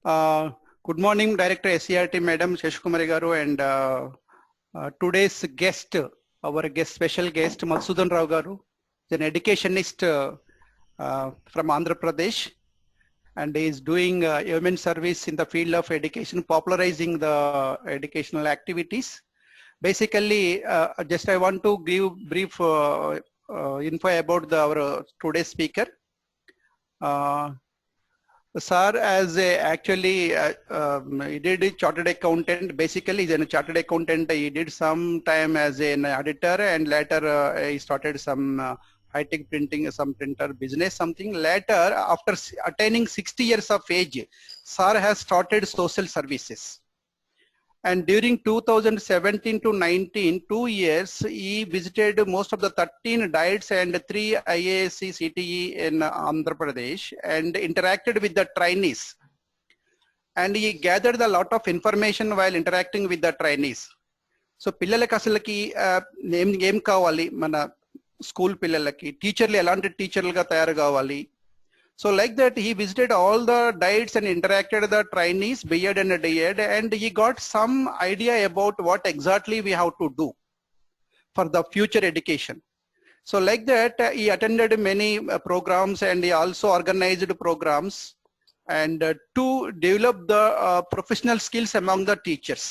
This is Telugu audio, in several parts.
Uh, Good morning, Director SCRT Madam Sheshkumari Garu, and today's guest, our special guest, Madhusudan Rao Garu, is an educationist from Andhra Pradesh, and he is doing immense service in the field of education, popularizing the educational activities. Basically, just I want to give brief info about our today's speaker. Sir, as actually he did a chartered accountant. Basically, he's a chartered accountant. He did some time as an auditor, and later he started some high-tech printing, some printer business, something. Later, after attaining 60 years of age, sir has started social services. And during 2017 to 19, 2 years, he visited most of the 13 diets and 3 IASC CTE in Andhra Pradesh and interacted with the trainees. And he gathered a lot of information while interacting with the trainees. So, పిల్లలకి అసలుకి ఏం కావాలి మన స్కూల్ పిల్లలకి టీచర్లు ఎలాంటి టీచర్లుగా తయారు కావాలి. So like that, he visited all the diets and interacted with the trainees, B.Ed and D.Ed, and he got some idea about what exactly we have to do for the future education. So like that, he attended many programs, and he also organized programs and to develop the professional skills among the teachers.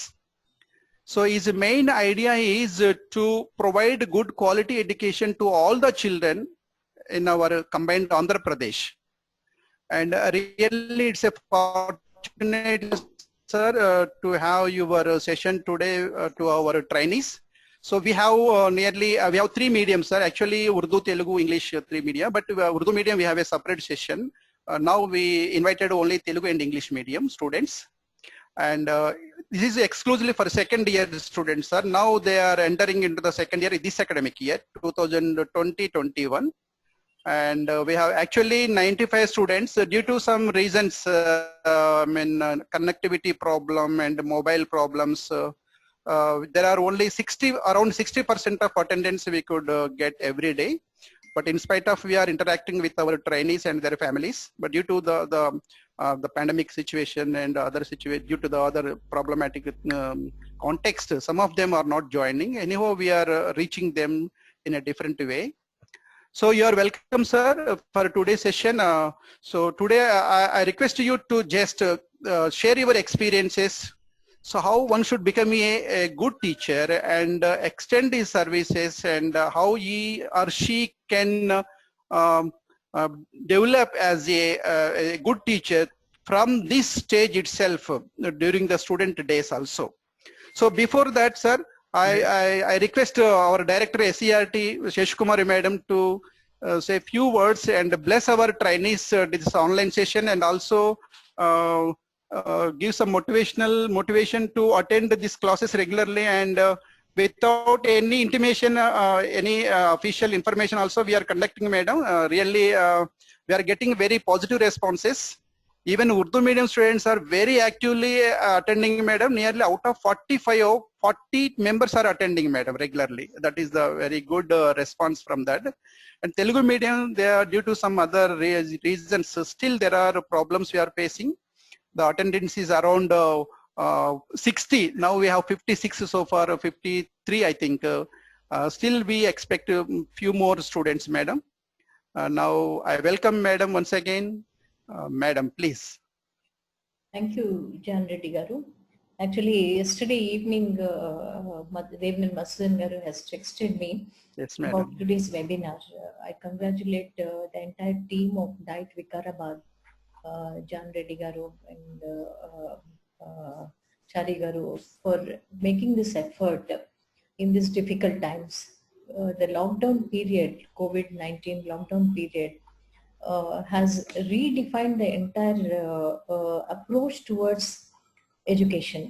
So his main idea is to provide good quality education to all the children in our combined Andhra Pradesh. And really, it's a fortunate, sir, to have your session today to our trainees. So we have we have 3 mediums, sir. Actually, Urdu, Telugu, English, 3 media. But Urdu medium, we have a separate session. Now we invited only Telugu and English medium students. And this is exclusively for second year students, sir. Now they are entering into the second year this academic year, 2020-21. And we have actually 95 students due to some reasons, connectivity problem and mobile problems. There are only around 60% of attendance we could get every day. But in spite of we are interacting with our trainees and their families, but due to the pandemic situation and other situation, due to the other problematic context, some of them are not joining. Anyhow, we are reaching them in a different way. So you are welcome, sir, for today's session. So today I request you to just share your experiences. So how one should become a good teacher and extend his services, and how he or she can develop as a good teacher from this stage itself during the student days also. So before that, sir, I request our director SCRT Sheshkumari Madam to say a few words and bless our trainees this online session, and also give some motivation to attend these classes regularly, and without any intimation, any official information also we are conducting, madam. Really, we are getting very positive responses. Even Urdu medium students are very actively attending, madam. Nearly out of 45, 40 members are attending, madam, regularly. That is the very good response from that. And Telugu medium, they are due to some other reasons, still there are problems we are facing. The attendance is around 60. Now we have 56 so far, 53, I think. Still we expect a few more students, madam. Now I welcome madam once again. Madam, please. Thank you, John Reddy Garu. Actually, yesterday evening, Devnan Madhusudan Garu has texted me about today's webinar. I congratulate the entire team of Diet Vikarabad, John Reddy Garu and Chari Garu, for making this effort in these difficult times. The lockdown period, COVID-19 lockdown period, has redefined the entire approach towards education,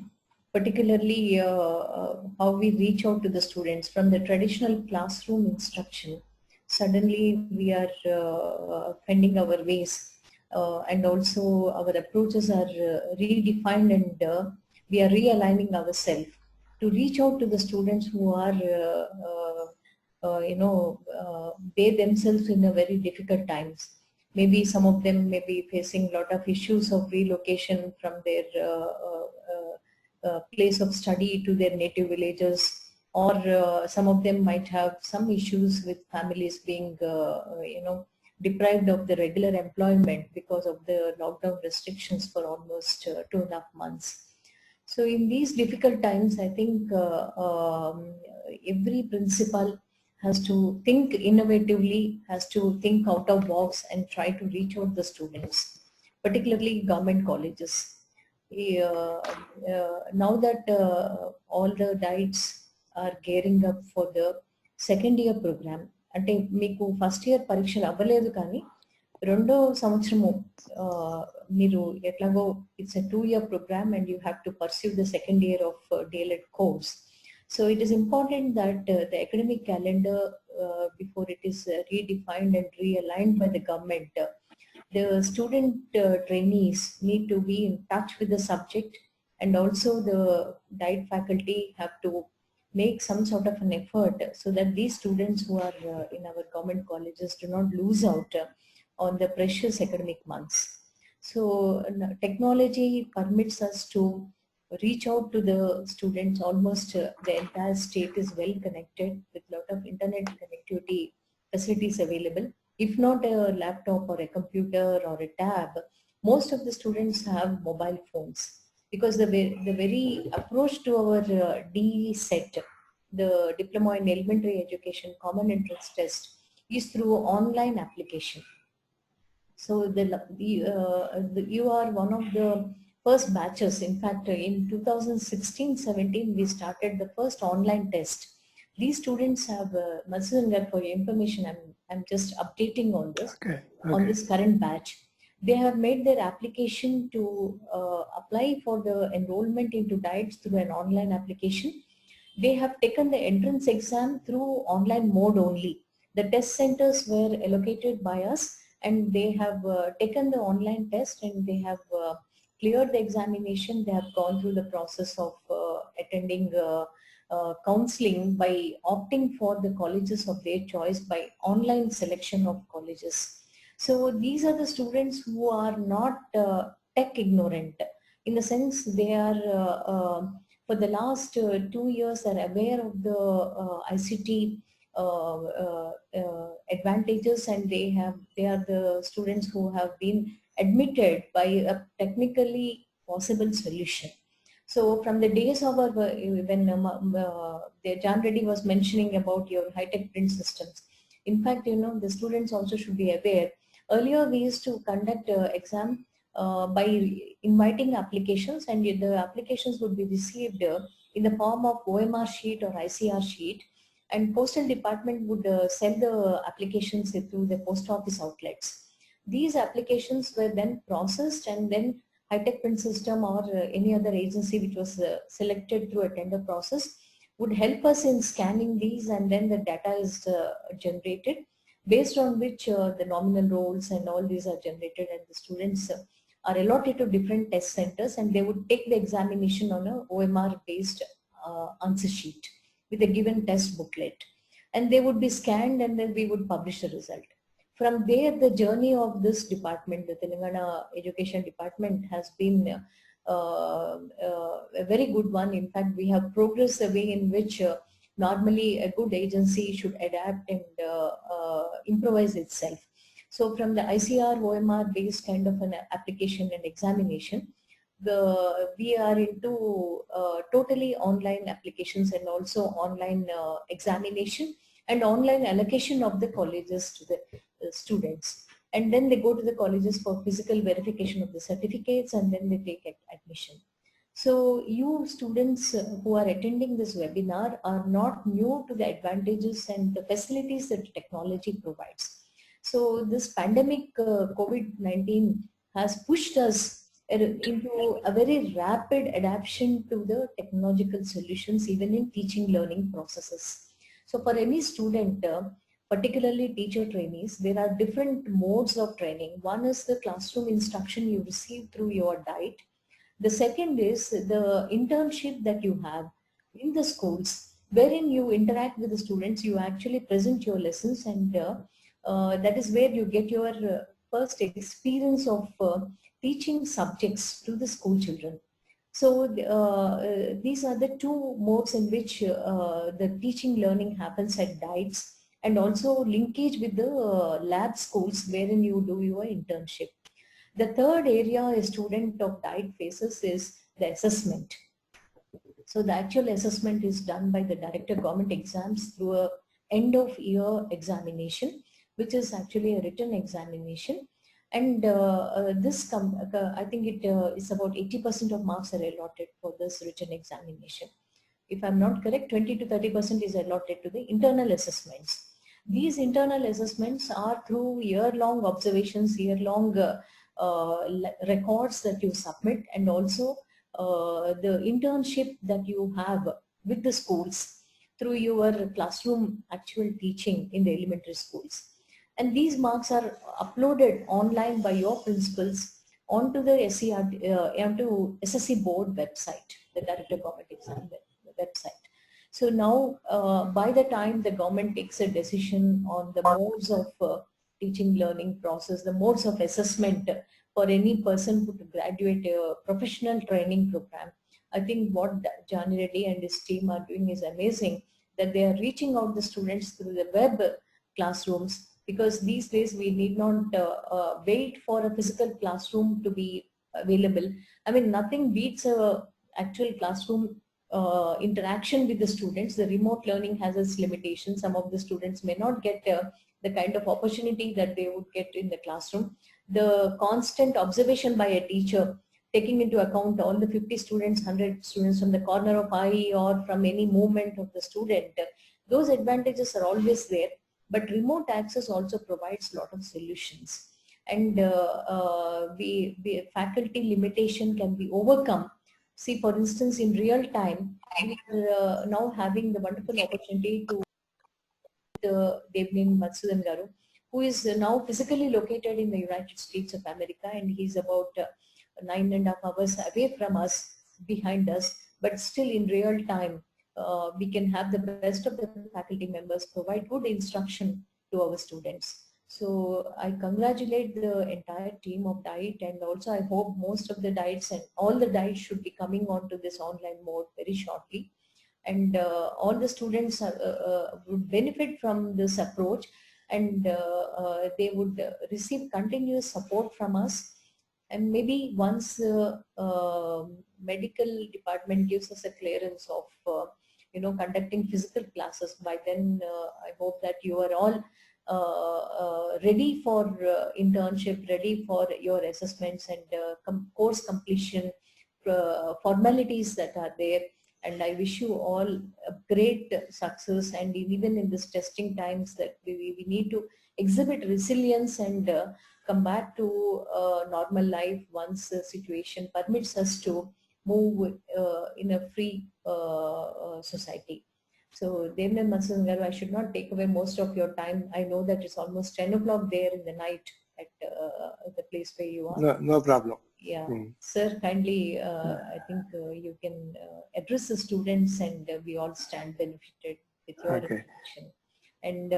particularly how we reach out to the students from the traditional classroom instruction. Suddenly we are finding our ways, and also our approaches are redefined, and we are realigning ourselves to reach out to the students who are they themselves in a very difficult times. Maybe some of them may be facing a lot of issues of relocation from their place of study to their native villages, or some of them might have some issues with families being, deprived of the regular employment because of the lockdown restrictions for almost 2.5 months. So in these difficult times, I think every principal has to think innovatively, has to think out of box and try to reach out the students, particularly government colleges. Now that all the diets are gearing up for the second year program, అంటే మీకు ఫస్ట్ ఇయర్ పరీక్షలు అవ్వలేదు కానీ రెండో సంవత్సరము మీరు ఎట్లాగో it's a 2-year program and you have to pursue the second year of DLED course. So it is important that the academic calendar, before it is redefined and realigned by the government, the student trainees need to be in touch with the subject, and also the diet faculty have to make some sort of an effort so that these students who are in our government colleges do not lose out on the precious academic months. So technology permits us to reach out to the students. Almost the entire state is well connected with a lot of internet connectivity facilities available. If not a laptop or a computer or a tab, most of the students have mobile phones, because the very approach to our DE set, the Diploma in Elementary Education Common Entrance Test, is through online application. So you are one of the first batches. In fact, in 2016-17, we started the first online test. These students have, Madhusudan, for your information, I'm just updating on this, on this current batch. They have made their application to apply for the enrollment into diets through an online application. They have taken the entrance exam through online mode only. The test centers were allocated by us, and they have taken the online test, and they have cleared the examination. They have gone through the process of attending counseling by opting for the colleges of their choice by online selection of colleges. So these are the students who are not tech ignorant, in the sense they are for the last 2 years are aware of the ICT advantages, and they are the students who have been admitted by a technically possible solution. So from the days of our, when Jan Reddy was mentioning about your high-tech print systems, in fact, the students also should be aware. Earlier we used to conduct exam by inviting applications, and the applications would be received in the form of OMR sheet or ICR sheet, and Postal Department would send the applications through the post office outlets. These applications were then processed, and then high-tech print system or any other agency which was selected through a tender process would help us in scanning these, and then the data is generated, based on which the nominal roles and all these are generated, and the students are allotted to different test centers, and they would take the examination on a OMR based answer sheet with a given test booklet, and they would be scanned, and then we would publish the result. From there, the journey of this department, the Telangana Education Department, has been a very good one. In fact, we have progressed the way in which normally a good agency should adapt and improvise itself. So from the ICR OMR based kind of an application and examination, we are into totally online applications, and also online examination and online allocation of the colleges to the students. And then they go to the colleges for physical verification of the certificates, and then they take admission. So you students who are attending this webinar are not new to the advantages and the facilities that technology provides. So this pandemic COVID-19 has pushed us into a very rapid adaptation to the technological solutions, even in teaching learning processes. So for any student, particularly teacher trainees, there are different modes of training. One is the classroom instruction you receive through your diet. The second is the internship that you have in the schools, wherein you interact with the students, you actually present your lessons, and that is where you get your first experience of teaching subjects to the school children. So these are the two modes in which the teaching learning happens at DIETS, and also linkage with the lab schools wherein you do your internship. The third area a student of DIET faces is the assessment. So the actual assessment is done by the Director Government Exams through a end of year examination, which is actually a written examination. And I think it is about 80% of marks are allotted for this written examination. If I'm not correct, 20 to 30% is allotted to the internal assessments. These internal assessments are through year-long observations, year-long records that you submit, and also the internship that you have with the schools through your classroom actual teaching in the elementary schools. And these marks are uploaded online by your principals onto the onto SSC board website, the Director Government Exam website. So now, by the time the government takes a decision on the modes of teaching learning process, the modes of assessment for any person who to graduate a professional training program, I think what Jani Reddy and his team are doing is amazing, that they are reaching out the students through the web classrooms, because these days we need not wait for a physical classroom to be available. I mean, nothing beats a actual classroom interaction with the students. The remote learning has its limitations. Some of the students may not get the kind of opportunity that they would get in the classroom. The constant observation by a teacher, taking into account all the 50 students, 100 students from the corner of eye or from any movement of the student, those advantages are always there. But remote access also provides a lot of solutions. And faculty limitation can be overcome. See, for instance, in real time, we are now having the wonderful opportunity to Devnini Madhusudan Garu, who is now physically located in the United States of America, and he's about 9.5 hours away from us, behind us, but still in real time, we can have the best of the faculty members provide good instruction to our students. So I congratulate the entire team of DIET, and also I hope most of the DIETs and all the DIETs should be coming on to this online mode very shortly. And all the students would benefit from this approach, and they would receive continuous support from us. And maybe once medical department gives us a clearance of conducting physical classes, by then I hope that you are all ready for internship, ready for your assessments and course completion formalities that are there. And I wish you all a great success, and even in this testing times that we need to exhibit resilience and come back to normal life once the situation permits us to move in a free society. So Devnini Madhusudan Garu, I should not take away most of your time. I know that it's almost 10 o'clock there in the night at the place where you are. No problem. Yeah, sir, kindly, I think you can address the students, and we all stand benefited with your information. And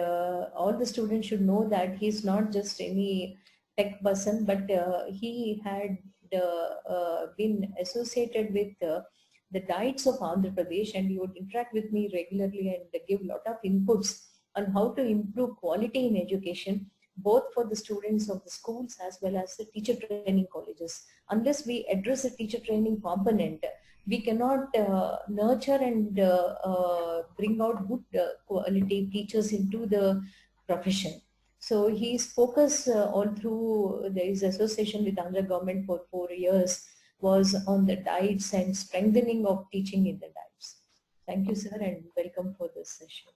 all the students should know that he's not just any tech person, but he had been associated with the DIETs of Andhra Pradesh, and he would interact with me regularly and give a lot of inputs on how to improve quality in education, both for the students of the schools as well as the teacher training colleges. Unless we address the teacher training component, we cannot nurture and bring out good quality teachers into the profession. So his focus all through his association with Andhra government for 4 years was on the DIETs and strengthening of teaching in the DIETs. Thank you, sir, and welcome for this session.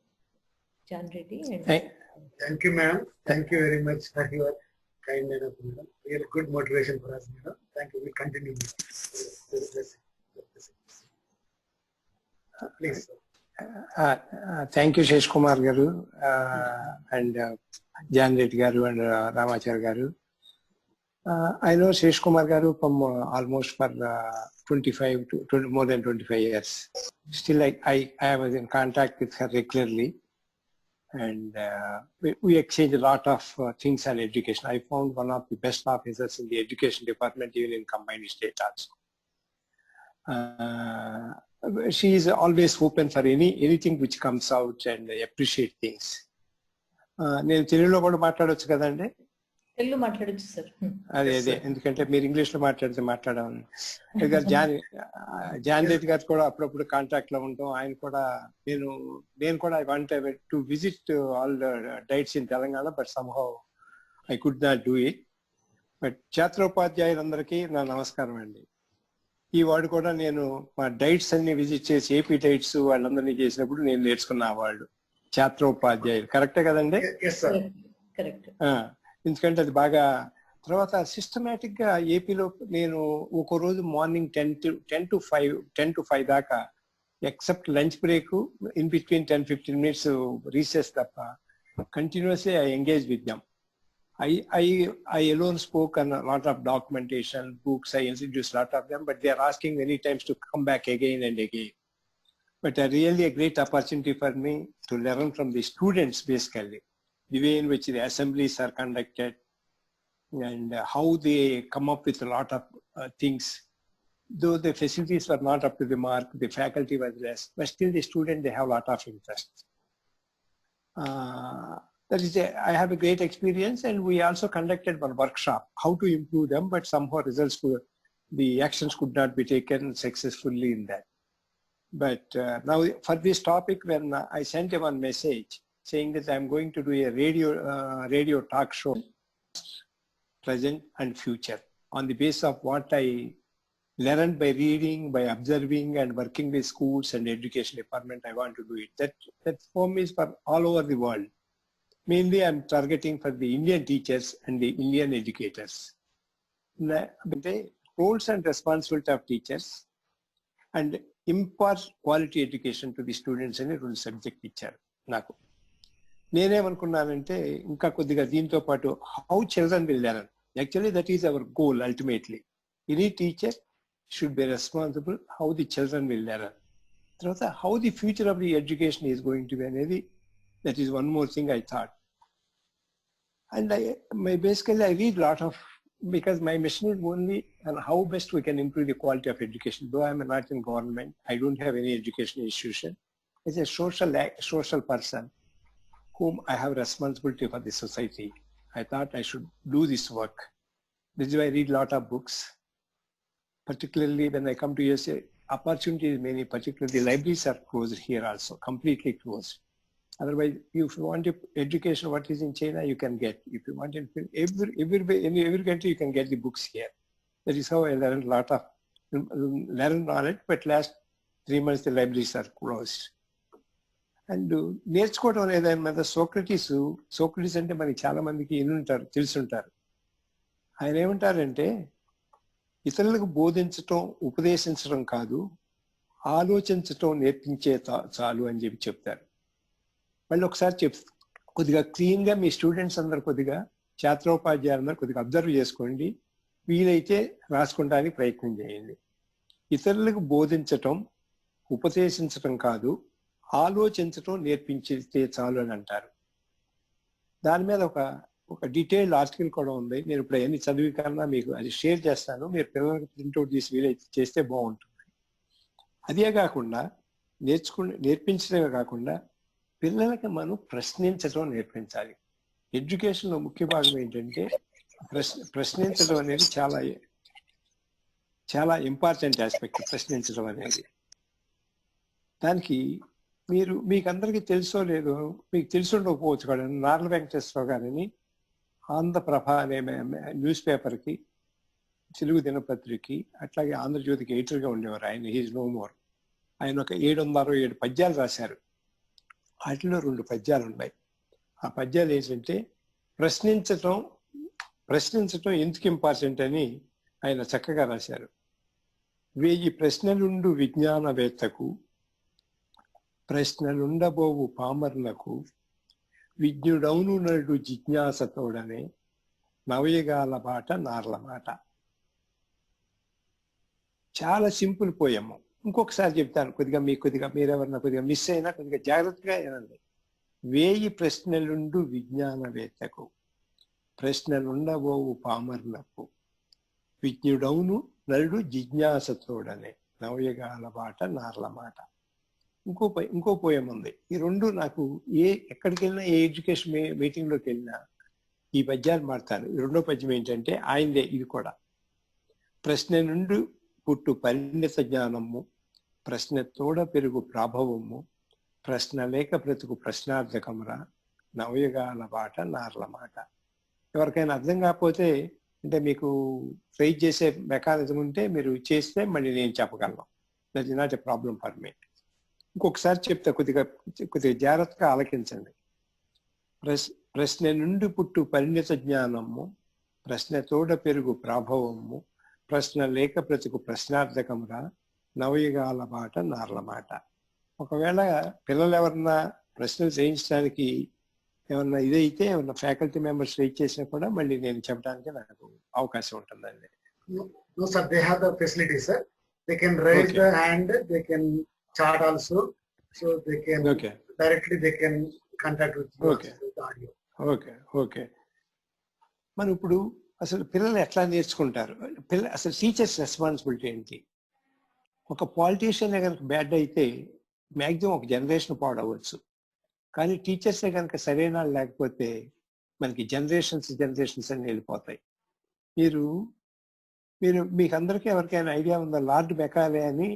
Jani Reddy. And thank you, ma'am. Thank you very much for your kind enough, madam. Really good motivation for us, madam. Thank you. We continue. Please. Thank you, Shesh Kumar Garu and Jani Reddy Garu and Ramacharya Garu. I know Shesh Kumar Garu from almost for 25 to more than 25 years. Still, I was in contact with her regularly. and we exchange a lot of things on education. I found one of the best officers in the education department, even in combined state also. She is always open for anything which comes out and appreciate things. నేను తెలుగులో కూడా మాట్లాడవచ్చు కదండి? తెలుగు మాట్లాడచ్చు సార్. అదే ఎందుకంటే మీరు ఇంగ్లీష్ లో మాట్లాడామని. జాన్ రెడ్డి గారు కూడా అప్పుడప్పుడు కాంటాక్ట్ లో ఉంటాం. ఆయన కూడా నేను కూడా I want to visit all DIETs in Telangana, but somehow I could not do it. But ఛాత్రోపాధ్యాయులందరికీ నా నమస్కారం అండి. ఈ వార్డు కూడా నేను మా డైట్స్ అన్ని విజిట్ చేసి ఏపీ డైట్స్ వాళ్ళందరినీ చేసినప్పుడు నేను నేర్చుకున్న అవార్డు ఛాత్రోపాధ్యాయులు. కరెక్టే కదండి? కరెక్ట్. ఎందుకంటే అది బాగా తర్వాత సిస్టమేటిక్ గా ఏపీలో నేను ఒక రోజు మార్నింగ్ 10 to 5 దాకా, except lunch break in between 10-15 minutes recess తప్ప continuously I engage with them. I alone spoke on a lot of documentation, books, I introduced a lot of them, but they are asking many times to come back again and again. But really a great opportunity for me to learn from the students basically, the way in which the assemblies are conducted and how they come up with a lot of things. Though the facilities were not up to the mark, the faculty was less, but still the student, they have a lot of interest. I have a great experience, and we also conducted one workshop, how to improve them, but somehow the actions could not be taken successfully in that. But now for this topic, when I sent him one message saying that I'm going to do a radio talk show, present and future, on the basis of what I learned by reading, by observing and working with schools and education department, I want to do it. That form is for all over the world. Mainly I'm targeting for the Indian teachers and the Indian educators. The roles and responsibility of teachers and impart quality education to the students and rule subject teacher. నాకు నేనేమనుకున్నానంటే ఇంకా కొద్దిగా దీంతో పాటు how children will learn. Actually that is our goal ultimately. Any teacher should be responsible how the children will learn. తర్వాత how the future of the education is going to be అనేది, that is one more thing I thought. And basically I read a lot of, because my mission is only on how best we can improve the quality of education. Though I'm not in government, I don't have any education institution. As a social person whom I have responsibility for the society, I thought I should do this work. This is why I read a lot of books. Particularly when I come to USA, opportunities many, particularly the libraries are closed here also, completely closed. Otherwise, if you want education, what is in China, you can get. If you want it, in every country, you can get the books here. That is how I learned a lot of knowledge. But last 3 months, the libraries are closed. And నేర్చుకోవడం అనేది సోక్రటీస్ అంటే మనకి చాలా మందికి తెలుసుంటారు. ఆయన ఏమంటారంటే, ఇతరులకు బోధించటం, ఉపదేశించడం కాదు, ఆలోచించటం నేర్పించే చాలు అని చెప్తారు. మళ్ళీ ఒకసారి కొద్దిగా క్లీన్ గా మీ స్టూడెంట్స్ అందరు కొద్దిగా ఛాత్రోపాధ్యాయులందరూ కొద్దిగా అబ్జర్వ్ చేసుకోండి, వీలైతే రాసుకోవడానికి ప్రయత్నం చేయండి. ఇతరులకు బోధించటం, ఉపదేశించటం కాదు, ఆలోచించటం నేర్పించితే చాలు అని అంటారు. దాని మీద ఒక డీటెయిల్డ్ ఆర్టికల్ కూడా ఉంది. నేను ఇప్పుడు అవన్నీ చదివి కన్నా మీకు అది షేర్ చేస్తాను. మీరు పిల్లలకు ప్రింట్అవుట్ తీసి వీలైతే చేస్తే బాగుంటుంది. అదే కాకుండా నేర్పించడమే కాకుండా పిల్లలకి మనం ప్రశ్నించడం నేర్పించాలి. ఎడ్యుకేషన్ లో ముఖ్య భాగం ఏంటంటే ప్రశ్నించడం అనేది చాలా చాలా ఇంపార్టెంట్ ఆస్పెక్ట్. ప్రశ్నించడం అనేది దానికి మీకు అందరికీ తెలుసో లేదో, మీకు తెలిసి ఉండకపోవచ్చు కూడా, నార్ల వెంకటేశ్వరరావు గారిని ఆంధ్రప్రభ అనే న్యూస్ పేపర్కి, తెలుగు దినపత్రికకి, అట్లాగే ఆంధ్రజ్యోతికి ఎడిటర్గా ఉండేవారు. ఆయన హీజ్ నో మోర్. ఆయన ఒక 767 పద్యాలు రాశారు. వాటిలో 2 పద్యాలు ఉన్నాయి. ఆ పద్యాలు ఏంటంటే ప్రశ్నించటం ఎందుకు ఇంపార్టెంట్ అని ఆయన చక్కగా రాశారు. 1000 ప్రశ్నలుండు విజ్ఞానవేత్తకు, ప్రశ్నలుండబోవు పామరులకు, విజ్ఞుడౌను నడు జిజ్ఞాసతోడనే, నవయుగాల బాట నార్ల మాట. చాలా సింపుల్ పోయము. ఇంకొకసారి చెప్తాను, కొద్దిగా మీరెవరన్నా కొద్దిగా మిస్ అయినా కొద్దిగా జాగ్రత్తగా వినండి. వేయి ప్రశ్నలుండు విజ్ఞానవేత్తకు, ప్రశ్నలుండబోవు పామర్లకు, విజ్ఞుడౌను నరుడు జిజ్ఞాసతోడనే, నవయుగాల బాట నార్ల మాట. ఇంకో పోయం ఉంది. ఈ రెండు నాకు ఎక్కడికి వెళ్ళినా, ఏ ఎడ్యుకేషన్ మీటింగ్లోకి వెళ్ళినా ఈ పద్యాలు మాడతాను. ఈ రెండో పద్యం ఏంటంటే ఆయనదే ఇది కూడా. ప్రశ్న నుండి పుట్టు పరిణిత జ్ఞానము, ప్రశ్న తోడ పెరుగు ప్రాభవము, ప్రశ్న లేక బ్రతుకు ప్రశ్నార్థకమురా, నవయుగాల బాట నార్ల మాట. ఎవరికైనా అర్థం కాకపోతే, అంటే మీకు ట్రై చేసే మెకానిజం ఉంటే మీరు చేస్తే మళ్ళీ నేను చెప్పగలను. That is not a problem for me. ఇంకొకసారి చెప్తే కొద్దిగా జాగ్రత్తగా ఆలకించండి. ప్రశ్న నుండి పుట్టు పరిణిత జ్ఞానము, ప్రశ్న తోడ పెరుగు ప్రాభవము, ప్రశ్న లేక బ్రతుకు ప్రశ్నార్థకమురా, నవయుగాల బాట నార్ల మాట. ఒకవేళ పిల్లలు ఎవరన్నా ప్రశ్నలు చేయించడానికి ఏమన్నా ఇదైతే, ఏమన్నా ఫ్యాకల్టీ మెంబర్స్ రైట్ చేసినా కూడా మళ్ళీ నేను చెప్పడానికి నాకు అవకాశం ఉంటుందండి. No sir, they have the facility sir. They can raise the hand, they can chat also, so they can directly they can contact with you with the audio. Okay. మనం ఇప్పుడు అసలు పిల్లలు ఎట్లా నేర్చుకుంటారు? అసలు టీచర్స్ రెస్పాన్సిబిలిటీ ఏంటి? ఒక పాలిటీషియన్ కనుక బ్యాడ్ అయితే మ్యాక్సిమం ఒక జనరేషన్ పాడవచ్చు. కానీ టీచర్సే కనుక సరైన లేకపోతే మనకి జనరేషన్స్ అని వెళ్ళిపోతాయి. మీకు అందరికీ ఎవరికైనా ఐడియా ఉందా? లార్డ్ మెకాలే అని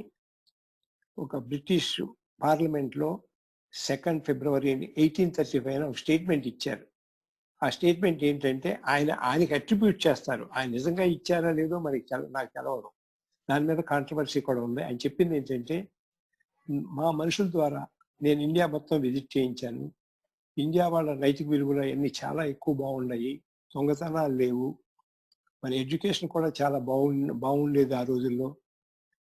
ఒక బ్రిటిష్ పార్లమెంట్లో 2 ఫిబ్రవరి 1835 ఒక స్టేట్మెంట్ ఇచ్చారు. ఆ స్టేట్మెంట్ ఏంటంటే ఆయనకి అట్రిబ్యూట్ చేస్తారు. ఆయన నిజంగా ఇచ్చారా లేదో నాకు తెలవదు. దాని మీద కాంట్రవర్సీ కూడా ఉంది. ఆయన చెప్పింది ఏంటంటే, మా మనుషుల ద్వారా నేను ఇండియా మొత్తం విజిట్ చేయించాను. ఇండియా వాళ్ళ నైతిక విలువలు అన్నీ చాలా ఎక్కువ బాగున్నాయి, దొంగతనాలు లేవు, మన ఎడ్యుకేషన్ కూడా చాలా బాగుండేది ఆ రోజుల్లో.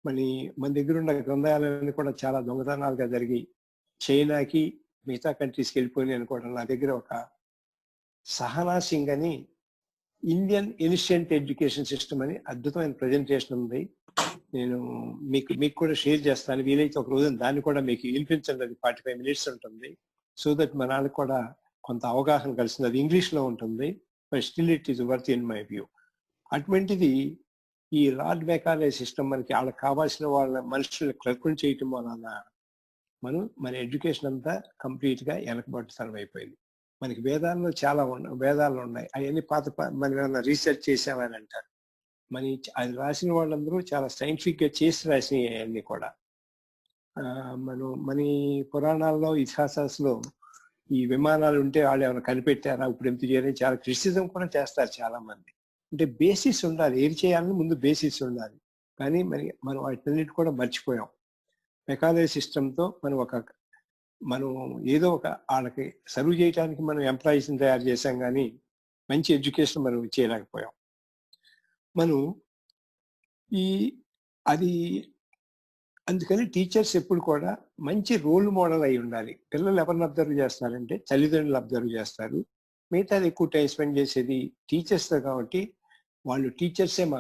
మన దగ్గర ఉన్న గ్రంథాలయాలన్నీ కూడా చాలా దొంగతనాలుగా జరిగి చైనాకి మిగతా కంట్రీస్కి వెళ్ళిపోయినాయి కూడా. నా దగ్గర ఒక సహనా సింగ్ అని ఇండియన్ ఇన్స్టిట్యూట్ ఎడ్యుకేషన్ సిస్టమ్ అని అద్భుతమైన ప్రజెంటేషన్ ఉంది. నేను మీకు కూడా షేర్ చేస్తాను. వీలైతే ఒక రోజు దాన్ని కూడా మీకు వినిపించండి. అది 45 minutes ఉంటుంది. సో దట్ మన వాళ్ళకి కూడా కొంత అవగాహన కలిసింది. అది ఇంగ్లీష్లో ఉంటుంది, but still it is worth in my view. అటువంటిది ఈ లార్డ్ మెకాలే సిస్టమ్ మనకి వాళ్ళకి కావాల్సిన వాళ్ళ మనుషుల్ని క్లర్కులు చేయటం వలన మన ఎడ్యుకేషన్ అంతా కంప్లీట్గా వెనకబడుతనం అయిపోయింది. మనకి వేదాల్లో వేదాలు ఉన్నాయి. అవన్నీ మనం ఏమన్నా రీసెర్చ్ చేసామని అంటారు. అది రాసిన వాళ్ళందరూ చాలా సైంటిఫిక్గా చేసి రాసినవి అవన్నీ కూడా. మన పురాణాల్లో, ఇతిహాసాల్లో ఈ విమానాలు ఉంటే వాళ్ళు ఏమైనా కనిపెట్టారా, ఇప్పుడు ఎంత చేయాలని చాలా క్రిటిసిజం కూడా చేస్తారు చాలా మంది. అంటే బేసిస్ ఉండాలి, ఏది చేయాలని ముందు బేసిస్ ఉండాలి. కానీ మనం వాటిన్నిటి కూడా మర్చిపోయాం. మెకాలే సిస్టంతో మనం ఏదో ఒక వాళ్ళకి సర్వ్ చేయడానికి మనం ఎంప్లాయీస్ని తయారు చేసాం, కానీ మంచి ఎడ్యుకేషన్ మనం చేయలేకపోయాం. అందుకని టీచర్స్ ఎప్పుడు కూడా మంచి రోల్ మోడల్ అయి ఉండాలి. పిల్లలు ఎవరిని అబ్జర్వ్ చేస్తారంటే తల్లిదండ్రులు అబ్జర్వ్ చేస్తారు. మిగతాది ఎక్కువ టైం స్పెండ్ చేసేది టీచర్స్తో కాబట్టి వాళ్ళు టీచర్సే మా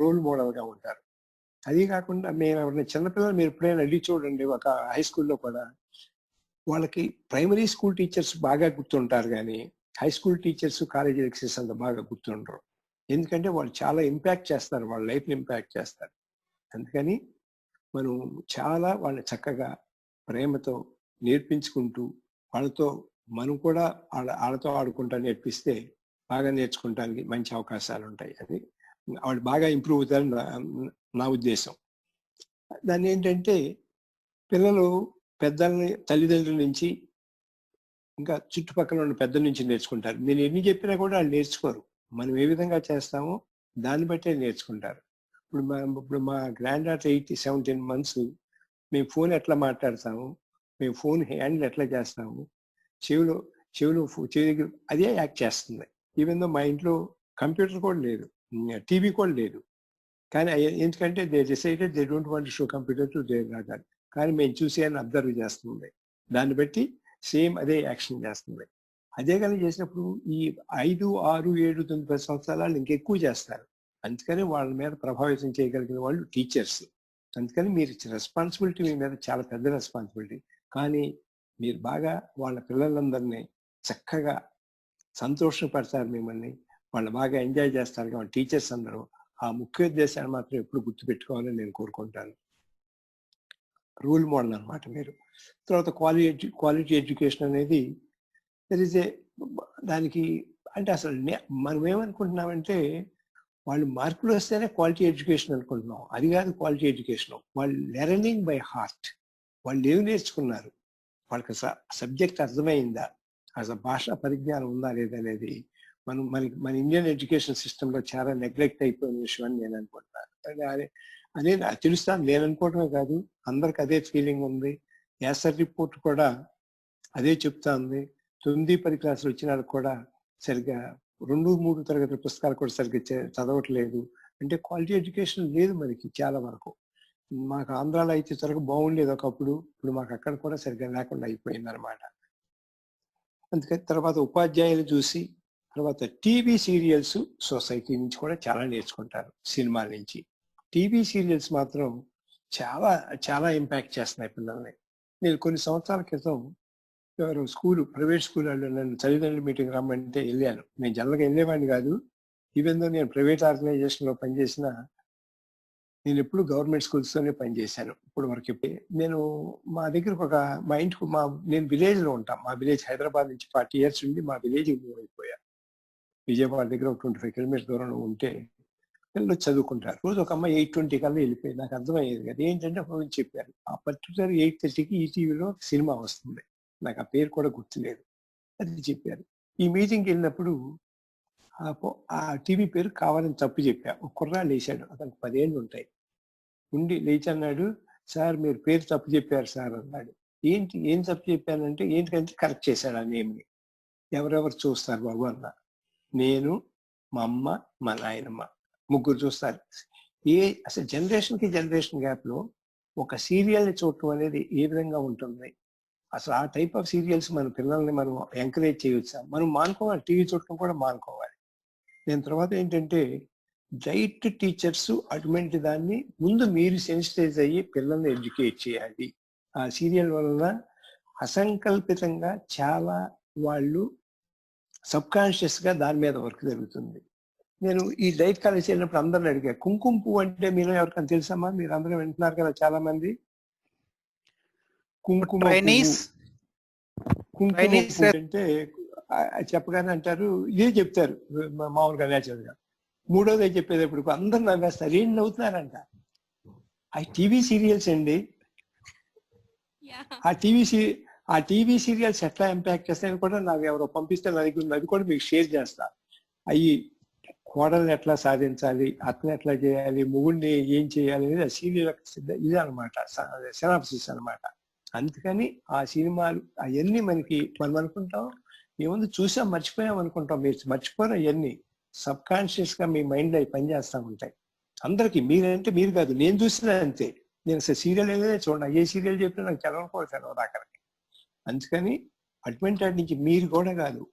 రోల్ మోడల్గా ఉంటారు. అది కాకుండా మేము ఎవరైనా చిన్నపిల్లలు మీరు ఎప్పుడైనా అడిగి చూడండి, ఒక హై స్కూల్లో కూడా వాళ్ళకి ప్రైమరీ స్కూల్ టీచర్స్ బాగా గుర్తుంటారు, కానీ high school teachers, college lecturers అంత బాగా గుర్తుండరు. ఎందుకంటే వాళ్ళు చాలా ఇంపాక్ట్ చేస్తారు, వాళ్ళ లైఫ్ని ఇంపాక్ట్ చేస్తారు. అందుకని మనం చాలా వాళ్ళని చక్కగా ప్రేమతో నేర్పించుకుంటూ వాళ్ళతో మనం కూడా వాళ్ళతో ఆడుకుంటా నేర్పిస్తే బాగా నేర్చుకుంటానికి మంచి అవకాశాలు ఉంటాయి. అది వాళ్ళు బాగా ఇంప్రూవ్ అవుతారని నా ఉద్దేశం. దాన్ని ఏంటంటే పిల్లలు పెద్దల్ని, తల్లిదండ్రుల నుంచి, ఇంకా చుట్టుపక్కల ఉన్న పెద్దల నుంచి నేర్చుకుంటారు. నేను ఎన్ని చెప్పినా కూడా వాళ్ళు నేర్చుకోరు. మనం ఏ విధంగా చేస్తామో దాన్ని బట్టే నేర్చుకుంటారు. ఇప్పుడు మా గ్రాండ్ డాటర్ 17 months, మేము ఫోన్ ఎట్లా మాట్లాడతాము, మేము ఫోన్ హ్యాండిల్ ఎట్లా చేస్తాము, చెవి దగ్గర అదే యాక్ట్ చేస్తుంది. ఈవెన్ దో మా ఇంట్లో కంప్యూటర్ కూడా లేదు, టీవీ కూడా లేదు. కానీ ఎందుకంటే they decided they don't want to show computer to their daughter. కానీ మేము చూసి అని అబ్జర్వ్ చేస్తుంది, దాన్ని బట్టి సేమ్ అదే యాక్షన్ చేస్తుంది. అదే కానీ చేసినప్పుడు ఈ 5, 6, 7, 9, 10 సంవత్సరాలు ఇంకెక్కువ చేస్తారు. అందుకని వాళ్ళ మీద ప్రభావితం చేయగలిగిన వాళ్ళు టీచర్స్. అందుకని మీరు రెస్పాన్సిబిలిటీ మీ మీద చాలా పెద్ద రెస్పాన్సిబిలిటీ. కానీ మీరు బాగా వాళ్ళ పిల్లలందరినీ చక్కగా సంతోషపడతారు, మిమ్మల్ని వాళ్ళు బాగా ఎంజాయ్ చేస్తారు కాబట్టి టీచర్స్ అందరూ ఆ ముఖ్య ఉద్దేశాన్ని మాత్రం ఎప్పుడు గుర్తుపెట్టుకోవాలని నేను కోరుకుంటాను. రూల్ మోడల్ అనమాట మీరు. తర్వాత క్వాలిటీ ఎడ్యుకేషన్ అనేది దానికి అంటే అసలు మనం ఏమనుకుంటున్నామంటే వాళ్ళు మార్కులు వస్తేనే క్వాలిటీ ఎడ్యుకేషన్ అనుకుంటున్నాం. అది కాదు క్వాలిటీ ఎడ్యుకేషన్. వాళ్ళు లెర్నింగ్ బై హార్ట్. వాళ్ళు ఏమి నేర్చుకున్నారు, వాళ్ళకి సబ్జెక్ట్ అర్థమైందా, అసలు భాషా పరిజ్ఞానం ఉందా లేదనేది మన ఇండియన్ ఎడ్యుకేషన్ సిస్టంలో చాలా నెగ్లెక్ట్ అయిపోయిన విషయం అని నేను అనుకుంటున్నాను. అదే తెలుస్తాను నేను అనుకోవటమే కాదు, అందరికి అదే ఫీలింగ్ ఉంది. యాసర్ రిపోర్ట్ కూడా అదే చెప్తా ఉంది. 9-10 క్లాసులు వచ్చిన వాళ్ళకి కూడా సరిగ్గా 2-3 తరగతి పుస్తకాలు కూడా సరిగ్గా చదవట్లేదు. అంటే క్వాలిటీ ఎడ్యుకేషన్ లేదు మనకి చాలా వరకు. మాకు ఆంధ్రాలో అయితే సరిగ్గా బాగుండేది ఒకప్పుడు, ఇప్పుడు మాకు అక్కడ కూడా సరిగ్గా లేకుండా అయిపోయింది అనమాట. అందుకని తర్వాత ఉపాధ్యాయులు చూసి, తర్వాత టీవీ సీరియల్స్ సొసైటీ నుంచి కూడా చాలా నేర్చుకుంటారు, సినిమాల నుంచి. టీవీ సీరియల్స్ మాత్రం చాలా చాలా ఇంపాక్ట్ చేస్తున్నాయి పిల్లల్ని. నేను కొన్ని సంవత్సరాల క్రితం ఎవరు ప్రైవేట్ స్కూల్ వాళ్ళు నన్ను తల్లిదండ్రుల మీటింగ్ రమ్మంటే వెళ్ళాను. నేను జనరల్గా వెళ్ళేవాడిని కాదు. ఈవెన్ దో నేను ప్రైవేట్ ఆర్గనైజేషన్లో పనిచేసిన, నేను ఎప్పుడు గవర్నమెంట్ స్కూల్స్తోనే పనిచేశాను ఇప్పుడు వరకు. నేను మా దగ్గరకు మా ఇంటికి నేను విలేజ్లో ఉంటాను. మా విలేజ్ హైదరాబాద్ నుంచి 40 years ఉండి మా విలేజ్కి మూవ్ అయిపోయా. విజయవాడ దగ్గర ఒక 25 kilometers దూరంలో ఉంటే పిల్లలు చదువుకుంటారు. రోజు ఒక అమ్మాయి 8:20 కల్లా వెళ్ళిపోయింది. నాకు అర్థమయ్యేది కదా, ఏంటంటే ఒక చెప్పారు ఆ పర్టికులర్ 8:30కి ఈటీవీలో సినిమా వస్తుంది, నాకు ఆ పేరు కూడా గుర్తులేదు, అది చెప్పారు. ఈ మీటింగ్కి వెళ్ళినప్పుడు ఆ టీవీ పేరు కావాలని తప్పు చెప్పా. ఒక కుర్రాడు లేచాడు, అతనికి 10 ఏళ్ళు ఉంటాయి. ఉండి లేచి అన్నాడు, సార్ మీరు పేరు తప్పు చెప్పారు సార్ అన్నాడు. ఏం తప్పు చెప్పానంటే, ఏంటంటే కరెక్ట్ చేశాడు ఆ నేమ్ని. ఎవరెవరు చూస్తారు బాబు అన్నా. నేను, మా అమ్మ, మా నాయనమ్మ ముగ్గురు చూస్తారు. అసలు జనరేషన్ గ్యాప్లో ఒక సీరియల్ని చూడటం అనేది ఏ విధంగా ఉంటుంది, అసలు ఆ టైప్ ఆఫ్ సీరియల్స్ మన పిల్లల్ని మనం ఎంకరేజ్ చేయవచ్చా? మనం మానుకోవాలి, టీవీ చూడటం కూడా మానుకోవాలి. నేను తర్వాత ఏంటంటే డైట్ టీచర్స్ అటువంటి దాన్ని ముందు మీరు సెన్సిటైజ్ అయ్యి పిల్లల్ని ఎడ్యుకేట్ చేయాలి. ఆ సీరియల్ వలన అసంకల్పితంగా చాలా వాళ్ళు సబ్కాన్షియస్ గా దాని మీద వర్క్ జరుగుతుంది. నేను ఈ డైట్ కాలేజ్ వెళ్ళినప్పుడు అందరిని అడిగా, కుంకుమ పువ్వు అంటే మీరు ఎవరికైనా తెలుసమ్మా? మీరు అందరూ వింటున్నారు కదా చాలా మంది. కుంకుమ పువ్వు అంటే చెప్పగానే అంటారు, ఇదే చెప్తారు మామూలుగా నేచురల్గా. మూడోది చెప్పేటప్పుడు అందరు నవ్వేస్తారు. ఏం నవ్వుతున్నారంట? ఆ టీవీ సీరియల్స్ అండి. ఆ టీవీ సీరియల్స్ ఎట్లా ఇంపాక్ట్ చేస్తాయని కూడా నాకు ఎవరో పంపిస్తే అది కూడా మీకు షేర్ చేస్తా. అవి కోడల్ని ఎట్లా సాధించాలి, అతను ఎట్లా చేయాలి, మొగుడిని ఏం చేయాలి అనేది ఆ సీరియల్ ఇదే అనమాట, సినాప్సిస్ అనమాట. అందుకని ఆ సినిమాలు అవన్నీ మనం అనుకుంటాం ఏముంది చూసాం మర్చిపోయాం అనుకుంటాం. మీరు మర్చిపోరు, అవన్నీ సబ్ కాన్షియస్ గా మీ మైండ్ లో పనిచేస్తూ ఉంటాయి. అందరికి మీరంటే మీరు కాదు, నేను చూసినా అంతే. నేను అసలు సీరియల్ ఏదైనా చూడండి, ఏ సీరియల్ చెప్పినా నాకు తెలవకపోతాను అక్కడికి. అందుకని అటువంటి వాటి నుంచి మీరు కూడా కాదు,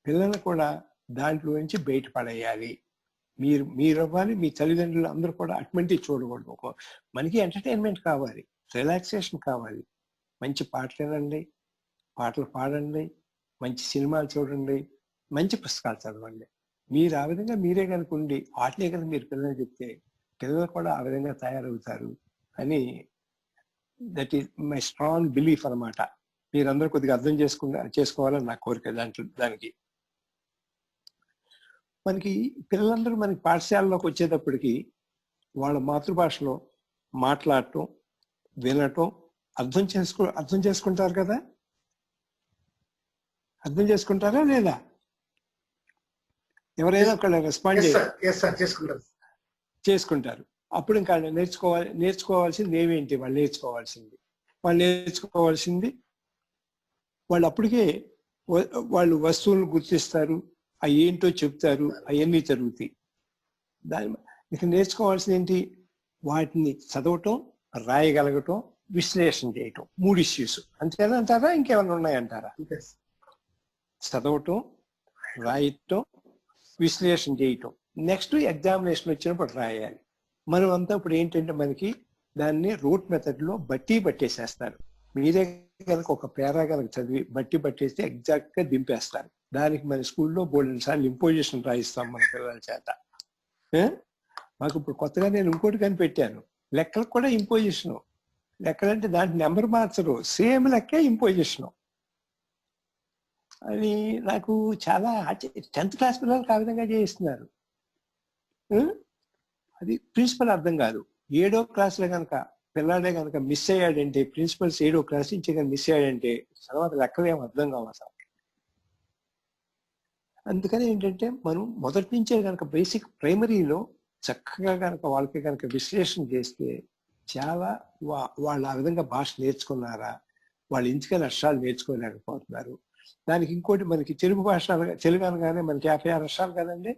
పిల్లలు కూడా దాంట్లో నుంచి బయటపడేయాలి. మీరు అవ్వాలి, మీ తల్లిదండ్రులు అందరూ కూడా అటువంటి చూడకూడదు. మనకి ఎంటర్టైన్మెంట్ కావాలి, రిలాక్సేషన్ కావాలి. మంచి పాటలు వినండి, పాటలు పాడండి, మంచి సినిమాలు చూడండి, మంచి పుస్తకాలు చదవండి. మీరు ఆ విధంగా మీరే కనుకుండి వాటినే కనుక మీరు పిల్లలు చెప్తే పిల్లలు కూడా ఆ విధంగా తయారవుతారు అని that is my strong belief అనమాట. మీరందరూ కొద్దిగా అర్థం చేసుకోవాలని నా కోరిక. దానికి మనకి పిల్లలందరూ మనకి పాఠశాలలోకి వచ్చేటప్పటికి వాళ్ళ మాతృభాషలో మాట్లాడటం, వినటం, అర్థం చేసుకుంటారు కదా. అర్థం చేసుకుంటారా లేదా? ఎవరైనా ఒకళ్ళు రెస్పాండ్ చేసుకుంటారు. అప్పుడు ఇంకా నేర్చుకోవాల్సింది ఏమేంటి? వాళ్ళు నేర్చుకోవాల్సింది వాళ్ళు అప్పటికే వాళ్ళు వస్తువులను గుర్తిస్తారు, అవి ఏంటో చెప్తారు, అవన్నీ జరుగుతాయి. ఇక నేర్చుకోవాల్సింది ఏంటి? వాటిని చదవటం, రాయగలగటం, విశ్లేషణ చేయటం. 3 issues అంతేనా అంటారా? ఇంకేమైనా ఉన్నాయంటారా? చదవటం, రాయటం, విశ్లేషణ చేయటం. నెక్స్ట్ ఎగ్జామినేషన్ వచ్చినప్పుడు రాయాలి. మనం అంతా ఇప్పుడు ఏంటంటే మనకి దాన్ని రూట్ మెథడ్ లో బట్టేసేస్తారు. మీరే కనుక ఒక పేరా కనుక చదివి బట్టి పట్టేస్తే ఎగ్జాక్ట్ గా దింపేస్తారు. దానికి మన స్కూల్లో బోల్డెన్ సార్లు ఇంపోజిషన్ రాయిస్తాం మన పిల్లల చేత. మాకు ఇప్పుడు కొత్తగా నేను ఇంకోటి కనిపెట్టాను, లెక్కలకు కూడా ఇంపోజిషన్. లెక్కలంటే దాంట్లో నెంబర్ మార్చరు, సేమ్ లెక్కే ఇంపోజిషన్. అది నాకు చాలా 10th క్లాస్ పిల్లలకు ఆ విధంగా చేయిస్తున్నారు. అది ప్రిన్సిపల్ అర్థం కాదు. 7వ క్లాస్లో కనుక పిల్లాడే కనుక మిస్ అయ్యాడంటే, ప్రిన్సిపల్స్ 7వ క్లాస్ నుంచి కనుక మిస్ అయ్యాడంటే తర్వాత లెక్కలు ఏం అర్థం కావు అసలు. అందుకని ఏంటంటే మనం మొదటి నుంచే కనుక బేసిక్ ప్రైమరీలో చక్కగా కనుక వాళ్ళకి కనుక విశ్లేషణ చేస్తే చాలా వాళ్ళు ఆ విధంగా భాష నేర్చుకున్నారా, వాళ్ళు ఇంచుకని అక్షరాలు నేర్చుకోలేకపోతున్నారు. దానికి ఇంకోటి, మనకి తెలుగు భాష తెలుగు అనగానే మనకి 56 అక్షరాలు కదండి.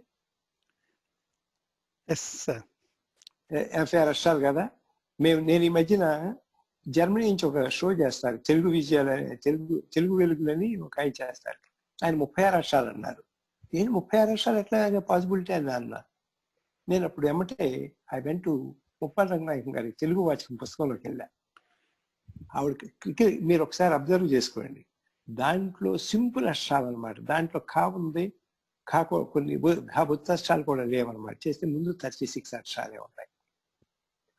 56 అక్షరాలు కదా. నేను ఈ మధ్యన జర్మనీ నుంచి ఒక షో చేస్తారు, తెలుగు విజయాలు, తెలుగు వెలుగులని ఒక ఆయన చేస్తారు. ఆయన 36 అక్షరాలు అన్నారు. నేను 36 అక్షరాలు ఎట్లా పాసిబిలిటీ అని అన్నా. నేను అప్పుడు ఏమంటే I went to Muppala Ranganayakam గారి తెలుగు వాచకం పుస్తకంలోకి వెళ్ళా. ఆవిడ మీరు ఒకసారి అబ్జర్వ్ చేసుకోండి, దాంట్లో సింపుల్ అక్షరాలు అనమాట. దాంట్లో కా ఉంది, కొన్ని అక్షరాలు కూడా లేవన్నమాట. చేస్తే ముందు 36 అక్షరాలే ఉంటాయి.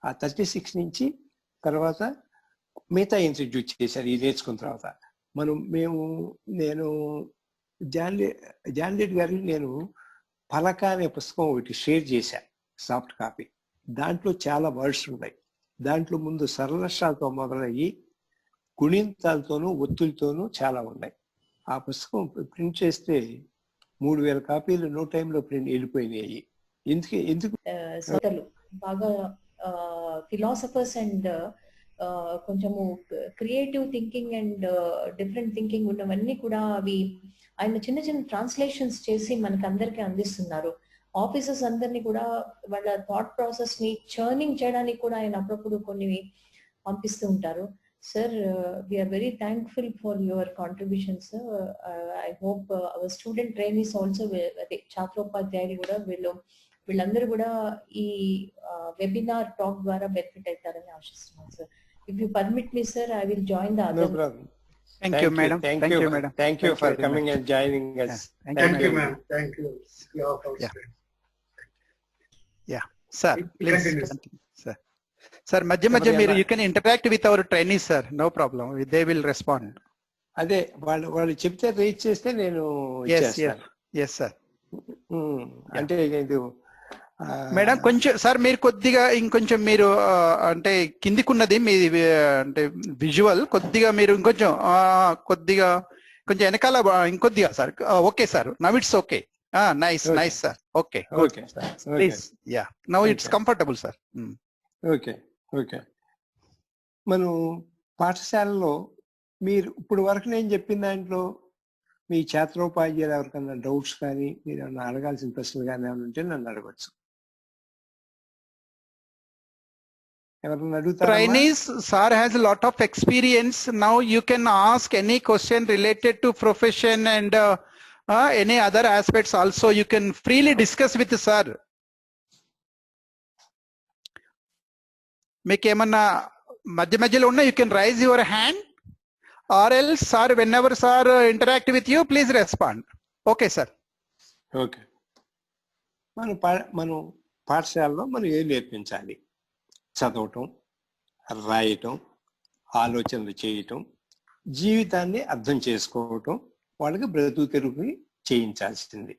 ఆ 36 నుంచి తర్వాత మిగతా ఇంట్రడ్యూస్ చేశారు. ఇది నేర్చుకున్న తర్వాత నేను జాన్ రెడ్డి గారికి నేను పలక అనే పుస్తకం ఒకటి షేర్ చేశాను, సాఫ్ట్ కాపీ. దాంట్లో చాలా వర్డ్స్ ఉన్నాయి. దాంట్లో ముందు సరళక్షరాలతో మొదలయ్యి గుణింతాలతోనూ ఒత్తులతోనూ చాలా ఉన్నాయి. ఆ పుస్తకం ప్రింట్ చేస్తే 3000 కాపీలు నో టైంలో ప్రింట్ వెళ్ళిపోయినాయి. ఎందుకు బాగా ఫిలాసఫర్స్ అండ్ కొంచెము creative thinking and different thinking ఉన్నవన్నీ కూడా అవి ఆయన చిన్న చిన్న ట్రాన్స్లేషన్స్ చేసి మనకి అందరికీ అందిస్తున్నారు. ఆఫీసర్స్ అందరినీ కూడా వాళ్ళ థాట్ ప్రాసెస్ ని చర్నింగ్ చేయడానికి కూడా ఆయన అప్పుడప్పుడు కొన్ని పంపిస్తూ ఉంటారు. Sir, we are very thankful for your contributions. I hope our student trainees also, ఛాత్రోపాధ్యాయులు కూడా వీళ్ళందరూ కూడా ఈ వెబినార్ టాక్ ద్వారా బెనిఫిట్ అవుతారని ఆశిస్తున్నాను sir. If you permit me, sir, I will join the other. No problem. Thank you, madam. Thank you, madam. Thank you for coming and joining us. Thank you, ma'am. Thank you. Yeah, sir, please Continue. continue, sir. Sir, madhya you can interact with our trainees, sir. No problem. They will respond. అదే వాళ్ళు చెప్తే రీచ్ చేస్తే నేను yes sir. అంటే ఇది మేడం కొంచెం సార్ మీరు కొద్దిగా ఇంకొంచెం మీరు అంటే కిందికున్నది మీ అంటే విజువల్ కొద్దిగా మీరు ఇంకొంచెం కొంచెం వెనకాల ఇంకొద్దిగా sir. Okay sir, now it's okay. Nice sir. Okay please. Yeah, now it's comfortable sir. Okay. మనం పాఠశాలలో మీరు ఇప్పుడు వరకు నేను చెప్పిన దాంట్లో మీ ఛాత్రోపాధ్యాయులు ఎవరికన్నా డౌట్స్ కానీ మీరు ఏమన్నా అడగాల్సిన ప్రశ్నలు కానీ ఏమైనా ఉంటే నన్ను అడగచ్చు. ఎవరన్నా అడుగుతారా? Trainees, sir has a lot of experience. Now you can ask any question related to profession and any other aspects also. You can freely discuss with sir. మీకు ఏమన్నా మధ్యలో ఉన్నా you can raise your hand, or else sir, whenever sir interact with you, please respond. Okay sir. Okay. మనం పాఠశాలలో మనం ఏం నేర్పించాలి? చదవటం, రాయటం, ఆలోచనలు చేయటం, జీవితాన్ని అర్థం చేసుకోవటం, వాళ్ళకి బ్రతుకు తెరువుని చేయించాల్సింది.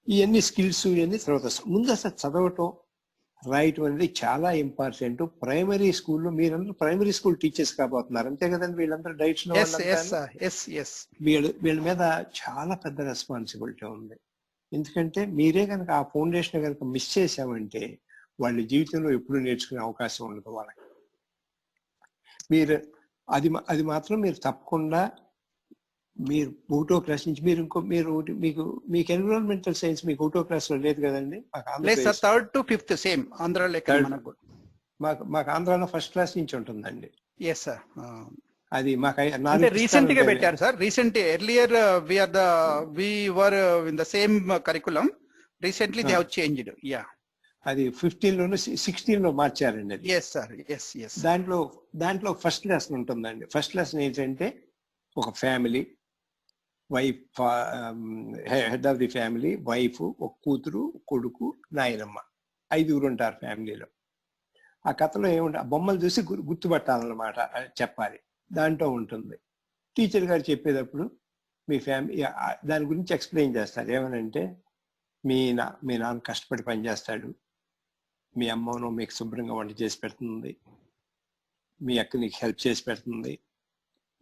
ఇవన్నీ స్కిల్స్ ఇవన్నీ తర్వాత. ముందు అసలు చదవటం, రాయటం అనేది చాలా ఇంపార్టెంట్. ప్రైమరీ స్కూల్లో మీరందరూ ప్రైమరీ స్కూల్ టీచర్స్ కాబోతున్నారు, అంతే కదండి? వీళ్ళందరూ డైట్స్ వీళ్ళ మీద చాలా పెద్ద రెస్పాన్సిబిలిటీ ఉంది. ఎందుకంటే మీరే కనుక ఆ ఫౌండేషన్ కనుక మిస్ చేసామంటే వాళ్ళ జీవితంలో ఎప్పుడు నేర్చుకునే అవకాశం ఉండదు వాళ్ళకి. మీరు అది మాత్రం మీరు తప్పకుండా మీరు 1వ క్లాస్ నుంచి మీకు ఎన్విరాన్మెంటల్ సైన్స్ మీకు 1వ క్లాస్ లో లేదు కదండి? Third to fifth same Andhra లెక్క. మాకు ఆంధ్రాలో ఫస్ట్ క్లాస్ నుంచి ఉంటుందండి. Yes sir. అది మాకు రీసెంట్ గా పెట్టారు సార్. Earlier we were in the same curriculum. Recently they have changed. Yeah. అది 15లోనూ 16లో మార్చారండి అది. Yes sir. ఎస్. దాంట్లో ఫస్ట్ లెసన్ ఉంటుందండి. ఫస్ట్ లెసన్ ఏంటంటే ఒక family, wife, head of the family, wife, ఒక కూతురు, కొడుకు, నాయనమ్మ, 5 ఉంటారు ఫ్యామిలీలో. ఆ కథలో ఏముంటుంది, ఆ బొమ్మలు చూసి గుర్తుపట్టాలన్నమాట, చెప్పాలి. దాంట్లో ఉంటుంది. టీచర్ గారు చెప్పేటప్పుడు మీ ఫ్యామిలీ దాని గురించి ఎక్స్ప్లెయిన్ చేస్తారు. ఏమనంటే, మీ నాన్న కష్టపడి పనిచేస్తాడు, మీ అమ్మను మీకు శుభ్రంగా వంట చేసి పెడుతుంది, మీ అక్క నీకు హెల్ప్ చేసి పెడుతుంది,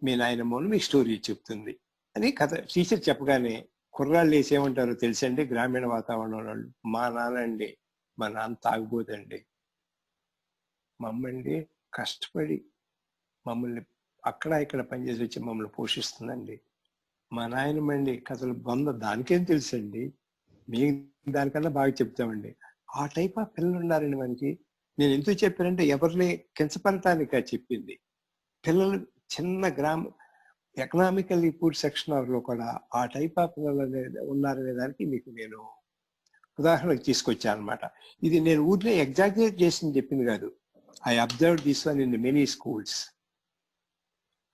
మీ నాయనమ్మను మీకు స్టోరీ చెప్తుంది అని కథ టీచర్ చెప్పగానే కుర్రాళ్ళు వేసేమంటారో తెలుసండి, గ్రామీణ వాతావరణం వాళ్ళు, మా నాన్న తాగుబోదండి, మమ్మల్ని కష్టపడి మమ్మల్ని అక్కడ ఇక్కడ పనిచేసి వచ్చి మమ్మల్ని పోషిస్తుందండి, మా నాయనమ్మండి కథలు దానికేం తెలుసండి, మేము దానికన్నా బాగా చెప్తామండి. ఆ టైప్ ఆఫ్ పిల్లలు ఉన్నారండి మనకి. నేను ఎందుకు చెప్పానంటే ఎవరిని కించపడటానికి చెప్పింది. పిల్లలు చిన్న ఎకనామికల్లీ పూర్ సెక్షన్ లో కూడా ఆ టైప్ ఆఫ్ పిల్లలు ఉన్నారనే దానికి మీకు నేను ఉదాహరణకు తీసుకొచ్చాను అనమాట. ఇది నేను ఊరిలో ఎగ్జాగ్రేట్ చేసి చెప్పింది కాదు. I observe this one in many schools.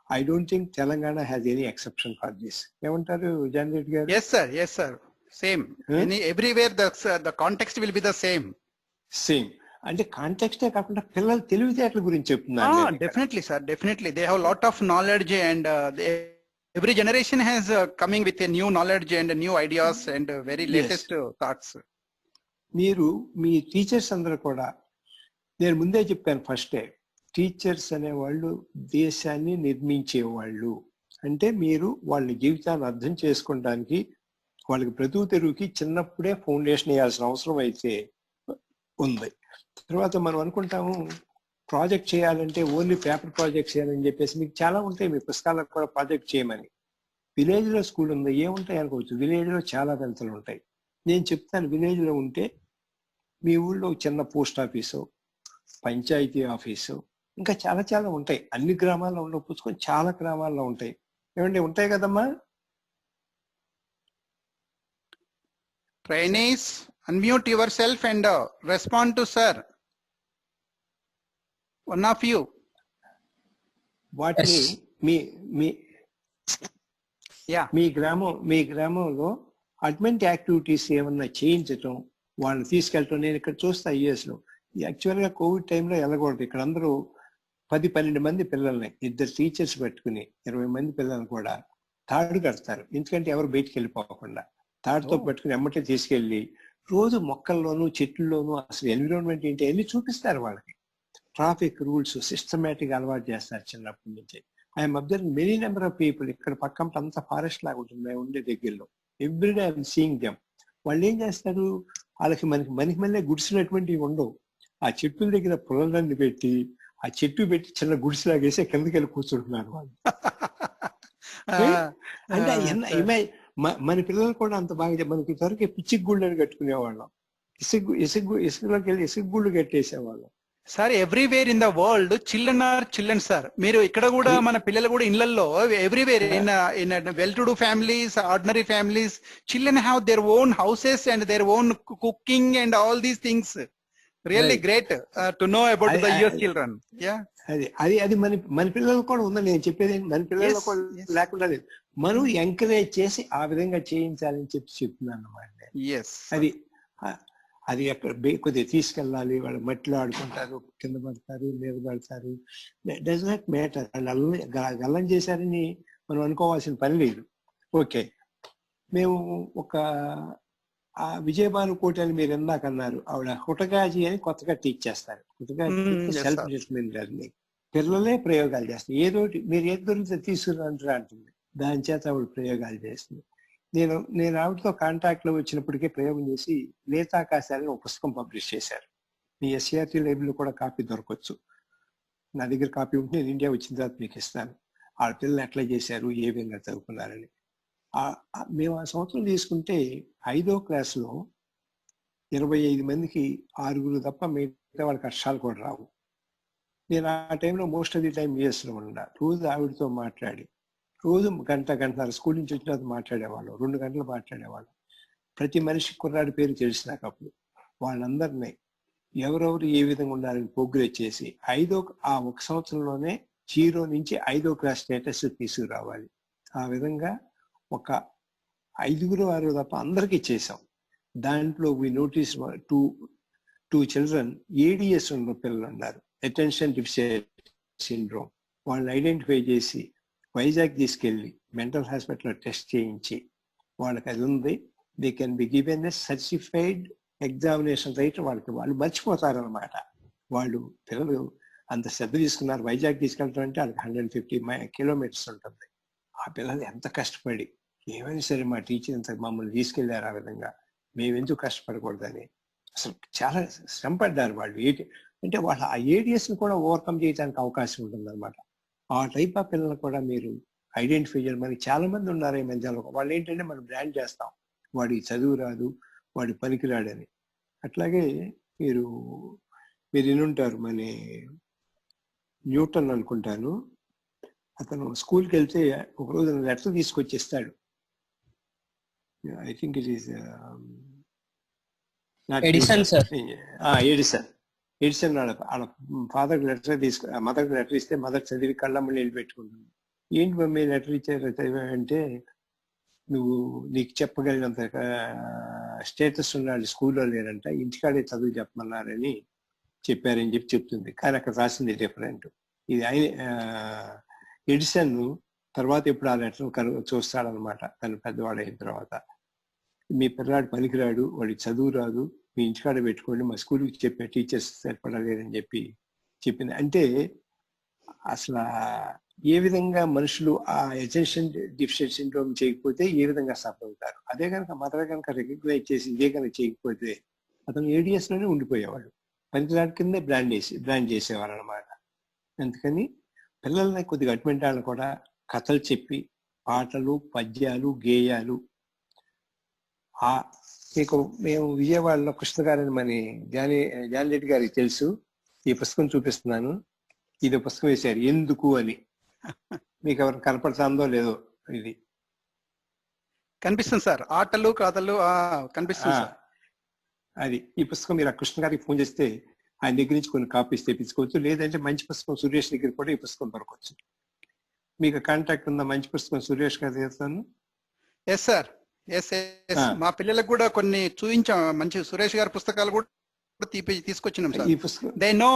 I don't think Telangana has any exception for this. ఏమంటారు జాన్ రెడ్డి గారు? Yes sir, yes sir, same. Everywhere the context will be the same. అంటే కాంటెక్స్టే కాకుండా పిల్లల తెలివితేటల గురించి చెప్తున్నారు. Definitely sir, definitely they have a lot of knowledge, and every generation has coming with a new knowledge and new ideas and very latest thoughts. మీరు మీ టీచర్స్ అందరూ కూడా, నేను ముందే చెప్పాను ఫస్టే, టీచర్స్ అనేవాళ్ళు దేశాన్ని నిర్మించేవాళ్ళు. అంటే మీరు వాళ్ళ జీవితాన్ని అర్థం చేసుకోవడానికి, వాళ్ళకి బ్రతుకు తెరువుకి చిన్నప్పుడే ఫౌండేషన్ వేయాల్సిన అవసరం అయితే ఉంది. తర్వాత మనం అనుకుంటాము ప్రాజెక్ట్ చేయాలంటే ఓన్లీ పేపర్ ప్రాజెక్ట్ చేయాలని చెప్పేసి, మీకు చాలా ఉంటాయి మీ పుస్తకాలకు కూడా ప్రాజెక్ట్ చేయమని. విలేజ్ లో స్కూల్ ఉంది, ఏముంటాయి అనుకోవచ్చు, విలేజ్ లో చాలా పెంతలు ఉంటాయి. నేను చెప్తాను, విలేజ్ లో ఉంటే మీ ఊళ్ళో చిన్న పోస్ట్ ఆఫీసు, పంచాయతీ ఆఫీసు, ఇంకా చాలా చాలా ఉంటాయి. అన్ని గ్రామాల్లో ఉన్న పుస్తకం చాలా గ్రామాల్లో ఉంటాయి. ఏమంటే ఉంటాయి కదమ్మా? Trainees, unmute yourself and respond to sir. One of you. వాటిని మీ గ్రామంలో అడ్మెంట్ యాక్టివిటీస్ ఏమన్నా చేయించటం, వాళ్ళని తీసుకెళ్ళటం. నేను ఇక్కడ చూస్తా యుఎస్ లో యాక్చువల్ గా కోవిడ్ టైంలో వెళ్ళకూడదు. ఇక్కడ అందరూ 10-12 మంది పిల్లల్ని, 2 టీచర్స్ పెట్టుకుని 20 మంది పిల్లల్ని కూడా తాడు కడతారు. ఎందుకంటే ఎవరు బయటికి వెళ్ళిపోకుండా తాడుతో పెట్టుకుని ఎమ్మటే తీసుకెళ్లి రోజు మొక్కల్లోనూ చెట్లలోనూ అసలు ఎన్విరాన్మెంట్ ఏంటి అన్ని చూపిస్తారు. వాళ్ళకి ట్రాఫిక్ రూల్స్ సిస్టమేటిక్ అలవాటు చేస్తారు చిన్నప్పటి నుంచి. I'm observe many number of people. ఇక్కడ పక్కంతా అంత ఫారెస్ట్ లాగా ఉంటుంది మేము ఉండే దగ్గరలో. Everyday I'm seeing them. వాళ్ళు ఏం చేస్తారు, వాళ్ళకి మనకి మళ్ళీ గుడిసినటువంటివి ఉండవు. ఆ చెట్టుల దగ్గర పొలాలన్నీ పెట్టి, ఆ చెట్టు పెట్టి చిన్న గుడిసిలాగేసి కిందకి వెళ్ళి కూర్చుంటున్నారు వాళ్ళు. అంటే మన పిల్లలు కూడా అంత బాగా, మనకి త్వరకే పిచ్చి గుళ్ళు అని కట్టుకునేవాళ్ళం. ఇసుకలోకి వెళ్ళి ఇసుక గుళ్ళు కట్టేసేవాళ్ళం. Sir everywhere in the world children sir. మీరు ఇక్కడ కూడా మన పిల్లలు కూడా ఇళ్లలో everywhere in well to do families, ordinary families, children have their own houses and their own cooking and all these things. Really great to know about the US children. అది మన పిల్లలు కూడా ఉందని నేను చెప్పేది. మన పిల్లలు కూడా లేకుండా లేదు, మనం ఎంకరేజ్ చేసి ఆ విధంగా చేయించాలని చెప్తున్నాను అన్నమాట. అది అక్కడ కొద్దిగా తీసుకెళ్ళాలి. వాళ్ళు మట్టిలో ఆడుకుంటారు, కింద పడతారు, మీద పడతారు, డస్ నాట్ మ్యాటర్. వాళ్ళు గల్లం చేశారని మనం అనుకోవాల్సిన పని లేదు. ఓకే, మేము ఒక ఆ విజయభాను కోటి అని మీరు ఎందాక అన్నారు, ఆవిడ హుటగాజీ అని కొత్తగా టీచ్ చేస్తారు. హుటగాజీ సెల్ఫ్ డిసిప్లిన్ అని పిల్లలే ప్రయోగాలు చేస్తారు. ఏదోటి మీరు ఏది దొరికితే తీసుకురంటారా అంటుంది, దాని చేత ఆవిడ ప్రయోగాలు చేస్తుంది. నేను ఆవిడతో కాంటాక్ట్ లో వచ్చినప్పటికే ప్రయోగం చేసి నేతాకాశాలని ఒక పుస్తకం పబ్లిష్ చేశారు. మీ ఎస్సీఆర్టీ లైబ్రరీలో కూడా కాపీ దొరకవచ్చు. నా దగ్గర కాపీ ఉంటే నేను ఇండియా వచ్చిన తర్వాత మీకు ఇస్తాను. ఆ పిల్లలు ఎట్లా చేశారు, ఏ విధంగా చదువుకున్నారని. మేము ఆ సంవత్సరం తీసుకుంటే 5వ క్లాస్లో 25 మందికి 6 తప్ప మిగతా వాళ్ళకి అక్షరాలు కూడా రావు. నేను ఆ టైంలో మోస్ట్ ఆఫ్ ది టైం యూఎస్లో ఉన్నా. రోజు ఆవిడతో మాట్లాడి, రోజు గంటన్నర స్కూల్ నుంచి వచ్చిన తర్వాత మాట్లాడేవాళ్ళం, 2 గంటలు మాట్లాడేవాళ్ళం. ప్రతి మనిషి కుర్రాడి పేరు తెలిసి నాకు అప్పుడు. వాళ్ళందరినీ ఎవరెవరు ఏ విధంగా ఉండాలని ప్రోగ్రెస్ చేసి ఆ 1 సంవత్సరంలోనే 0 నుంచి 5వ క్లాస్ స్టేటస్ తీసుకురావాలి. ఆ విధంగా ఒక 5 6 తప్ప అందరికీ చేసాం. దాంట్లో వి నోటీస్ టూ చిల్డ్రన్ ఏడిఎస్ ఉన్న పిల్లలు ఉన్నారు, అటెన్షన్ డిఫిసిట్ సిండ్రోమ్. వాళ్ళని ఐడెంటిఫై చేసి వైజాగ్ తీసుకెళ్ళి మెంటల్ హాస్పిటల్లో టెస్ట్ చేయించి వాళ్ళకి అది ఉంది, they can be given a certified examination right. వాళ్ళు మర్చిపోతారనమాట. వాళ్ళు పిల్లలు అంత శ్రద్ధ తీసుకున్నారు. వైజాగ్ తీసుకెళ్ళటం అంటే వాళ్ళకి 150 కిలోమీటర్స్ ఉంటుంది. ఆ పిల్లలు ఎంత కష్టపడి ఏమైనా సరే మా టీచర్ ఇంత మమ్మల్ని తీసుకెళ్లారు, ఆ విధంగా మేము ఎందుకు కష్టపడకూడదని అసలు చాలా శ్రమ పడ్డారు వాళ్ళు. అంటే వాళ్ళ ఆ ఏడిఎస్ని కూడా ఓవర్కమ్ చేయడానికి అవకాశం ఉంటుంది అనమాట. ఆ టైప్ ఆఫ్ పిల్లలు కూడా మీరు ఐడెంటిఫై చేయాలి. మనకి చాలా మంది ఉన్నారు ఈ మధ్యలో. వాళ్ళు ఏంటంటే మనం బ్రాండ్ చేస్తాం, వాడికి చదువు రాదు, వాడి పనికిరాడని. అట్లాగే మీరు వినుంటారు, మన న్యూటన్ అనుకుంటాను, అతను స్కూల్కి వెళ్తే ఒకరోజు లెటర్ తీసుకొచ్చేస్తాడు. I think it is Edison sir. Edison వాళ్ళ ఫాదర్ లెటర్ మదర్కి లెటర్ ఇస్తే మదర్ చదివి కళ్ళమ్మని వెళ్ళి పెట్టుకుంటుంది. ఏంటి మమ్మీ లెటర్ ఇచ్చారు అంటే, నీకు చెప్పగలిగినంత స్టేటస్ ఉన్నాడు స్కూల్లో లేరంట, ఇంటికాడే చదువు చెప్పమన్నారని చెప్పారని చెప్తుంది. కానీ అక్కడ రాసింది డిఫరెంట్. ఇది ఎడిసన్ తర్వాత ఇప్పుడు ఆ లెటర్ చూస్తాడనమాట తను పెద్దవాడైన తర్వాత. మీ పిల్లాడు పనికిరాడు, వాడికి చదువు రాదు, మీ ఇంటికాడ పెట్టుకోండి, మా స్కూల్కి చెప్పే టీచర్స్ సరిపడలేదని చెప్పింది. అంటే అసలు ఏ విధంగా మనుషులు ఆ అటెన్షన్ డెఫిసిట్ సిండ్రోమ్ చేయకపోతే ఏ విధంగా సఫర్ అవుతారు. అదే కనుక మదర్ కనుక రికగ్నైజ్ చేసి ఇదే కనుక చేయకపోతే అతను ఏడిఎస్ లోనే ఉండిపోయేవాడు. పనికిరాడు కిందే బ్రాండ్ చేసేవారు అనమాట. అందుకని పిల్లల్ని కొద్దిగా అటువంటి వాళ్ళని కూడా కథలు చెప్పి పాటలు, పద్యాలు, గేయాలు. మీకు మేము విజయవాడలో కృష్ణ గారని మన జాన్ రెడ్డి గారికి తెలుసు, ఈ పుస్తకం చూపిస్తున్నాను. ఇది పుస్తకం వేశారు ఎందుకు అని. మీకు ఎవరికి కనపడుతుందో లేదో, ఇది కనిపిస్తుంది సార్, ఆటలు కథలు కనిపిస్తుంది సార్. అది ఈ పుస్తకం మీరు ఆ కృష్ణ గారికి ఫోన్ చేస్తే ఆయన దగ్గర నుంచి కొన్ని కాపీస్ తెప్పించుకోవచ్చు. లేదంటే మంచి పుస్తకం సురేష్ దగ్గర కూడా ఈ పుస్తకం దొరకవచ్చు. మీకు కాంటాక్ట్ ఉందా? మంచి పుస్తకం సురేష్ గారు చేస్తాను. Yes sir, yes. మా పిల్లలకు కూడా కొన్ని చూపించాం, మంచి సురేష్ గారి పుస్తకాలు కూడా తీసుకొచ్చినాం సార్. ఈ పుస్తకం they know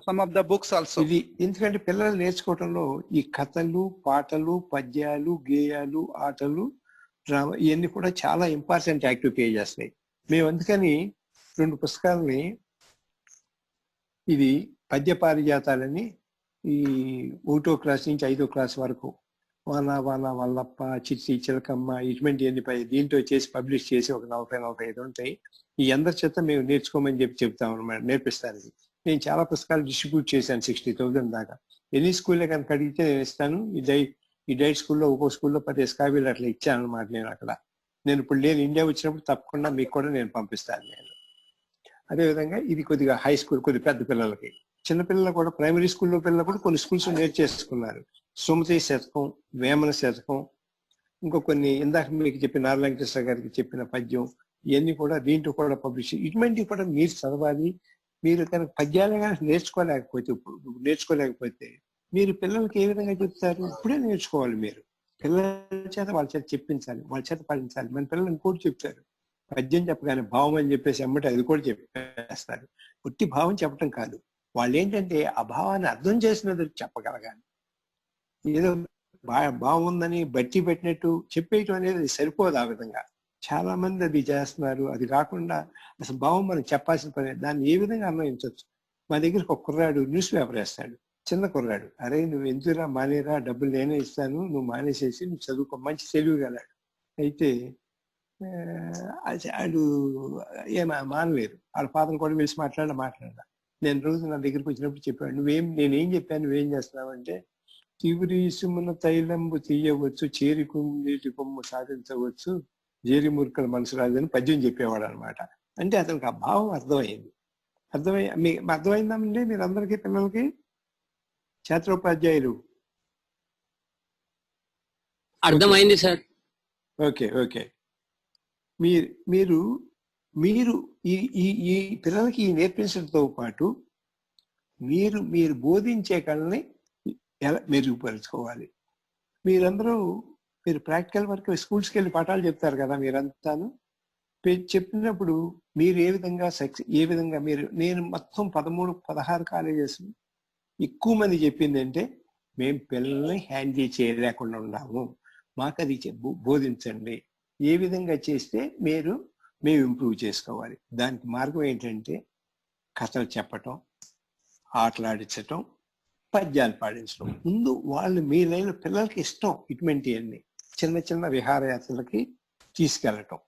some of the books also. ఇది ఎందుకంటే పిల్లలు నేర్చుకోవడంలో ఈ కథలు, పాటలు, పద్యాలు, గేయాలు, ఆటలు, డ్రామా ఇవన్నీ కూడా చాలా ఇంపార్టెంట్ యాక్టివిటీ చేస్తాయి. మేము అందుకని 2 పుస్తకాలని, ఇది పద్య పారిజాతాలని, ఈ 1వ క్లాస్ నుంచి 5వ క్లాస్ వరకు, వాన వాన వల్లప్ప, చిట్టి చిలకమ్మ, ఇటువంటి దీంట్లో చేసి పబ్లిష్ చేసి ఒక 40-45 ఉంటాయి. ఈ అందరి చేత మేము నేర్చుకోమని చెప్తాం అనమాట, నేర్పిస్తాను. నేను చాలా పుస్తకాలు డిస్ట్రిబ్యూట్ చేశాను 60,000 దాకా. ఎన్ని స్కూల్లో కనుక అడిగితే నేను ఇస్తాను. ఈ డైట్ స్కూల్లో ఒక్కో స్కూల్లో 10 కాపీలు అట్లా ఇచ్చాను అనమాట నేను అక్కడ. ఇప్పుడు నేను ఇండియా వచ్చినప్పుడు తప్పకుండా మీకు కూడా నేను పంపిస్తాను నేను. అదేవిధంగా ఇది కొద్దిగా హై స్కూల్, కొద్ది పెద్ద పిల్లలకి, చిన్నపిల్లలు కూడా ప్రైమరీ స్కూల్లో పిల్లలు కూడా కొన్ని స్కూల్స్ నేర్చేసుకున్నారు. సుమతి శతకం, వేమన శతకం, ఇంకో కొన్ని ఇందాక మీకు చెప్పిన నారాయణ వెంకటేశ్వర గారికి చెప్పిన పద్యం, ఇవన్నీ కూడా దీంట్లో కూడా పబ్లిష్. ఇటువంటివి కూడా మీరు చదవాలి. మీరు కనుక పద్యాలు కనుక నేర్చుకోలేకపోతే మీరు పిల్లలకి ఏ విధంగా చెప్తారు? ఇప్పుడే నేర్చుకోవాలి. మీరు పిల్లల చేత వాళ్ళ చేత చెప్పించాలి, వాళ్ళ చేత పాటించాలి. మన పిల్లలు ఇంకోటి చెప్తారు, పద్యం చెప్పగానే భావం అని చెప్పేసి అమ్మటే అది కూడా చెప్పేస్తారు. పుట్టి భావం చెప్పటం కాదు, వాళ్ళు ఏంటంటే ఆ భావాన్ని అర్థం చేసినది చెప్పగలగాలి. ఏదో భావం ఉందని బట్టి పెట్టినట్టు చెప్పేయటం అనేది సరిపోదు. ఆ విధంగా చాలా మంది అది చేస్తున్నారు. అది కాకుండా అసలు భావం మనం చెప్పాల్సిన పని, దాన్ని ఏ విధంగా అన్వయించవచ్చు. మా దగ్గరికి ఒక కుర్రాడు న్యూస్ పేపర్ వేస్తాడు, చిన్న కుర్రాడు. అరే నువ్వు ఎందుకురా మానేరా, డబ్బులు నేనే ఇస్తాను, నువ్వు మానేసేసి నువ్వు చదువుకో, మంచి తెలివిగలడు. అయితే ఆడు మానలేదు. వాళ్ళ ఫాదర్ కూడా పిలిచి మాట్లాడా. నేను రోజు నా దగ్గరికి వచ్చినప్పుడు చెప్పాడు, నేనేం చెప్పాను, నువ్వేం చేస్తున్నావు అంటే, తీవ్రి ఇసుమున తైలంబు తీయవచ్చు, చేరికుంది కొమ్ము సాధించవచ్చు, జేరి మురుకల మనసు రాదని పద్యం చెప్పేవాడు అనమాట. అంటే అతనికి ఆ భావం అర్థమైంది. మీకు అర్థమైందామండి మీరు అందరికీ, పిల్లలకి? క్షేత్రోపాధ్యాయులు అర్థమైంది సార్. ఓకే. మీరు ఈ పిల్లలకి నేర్పించడంతో పాటు మీరు బోధించే కళని ఎలా మెరుగుపరుచుకోవాలి. మీరందరూ మీరు ప్రాక్టికల్ వర్క్ స్కూల్స్కి వెళ్ళి పాఠాలు చెప్తారు కదా మీరంతాను. చెప్పినప్పుడు మీరు ఏ విధంగా నేను మొత్తం 13-16 కాలేజెస్ ఎక్కువ మంది చెప్పింది అంటే మేము పిల్లల్ని హ్యాండిల్ చేయలేకుండా ఉన్నాము, మాకు అది బోధించండి, ఏ విధంగా చేస్తే మేము ఇంప్రూవ్ చేసుకోవాలి. దానికి మార్గం ఏంటంటే కథలు చెప్పటం, ఆటలాడించటం, పద్యాలు పాడించడం. ముందు వాళ్ళు మీ లైన్లో పిల్లలకి ఇష్టం ఇటువంటి అన్ని చిన్న చిన్న విహారయాత్రలకి తీసుకెళ్ళటం.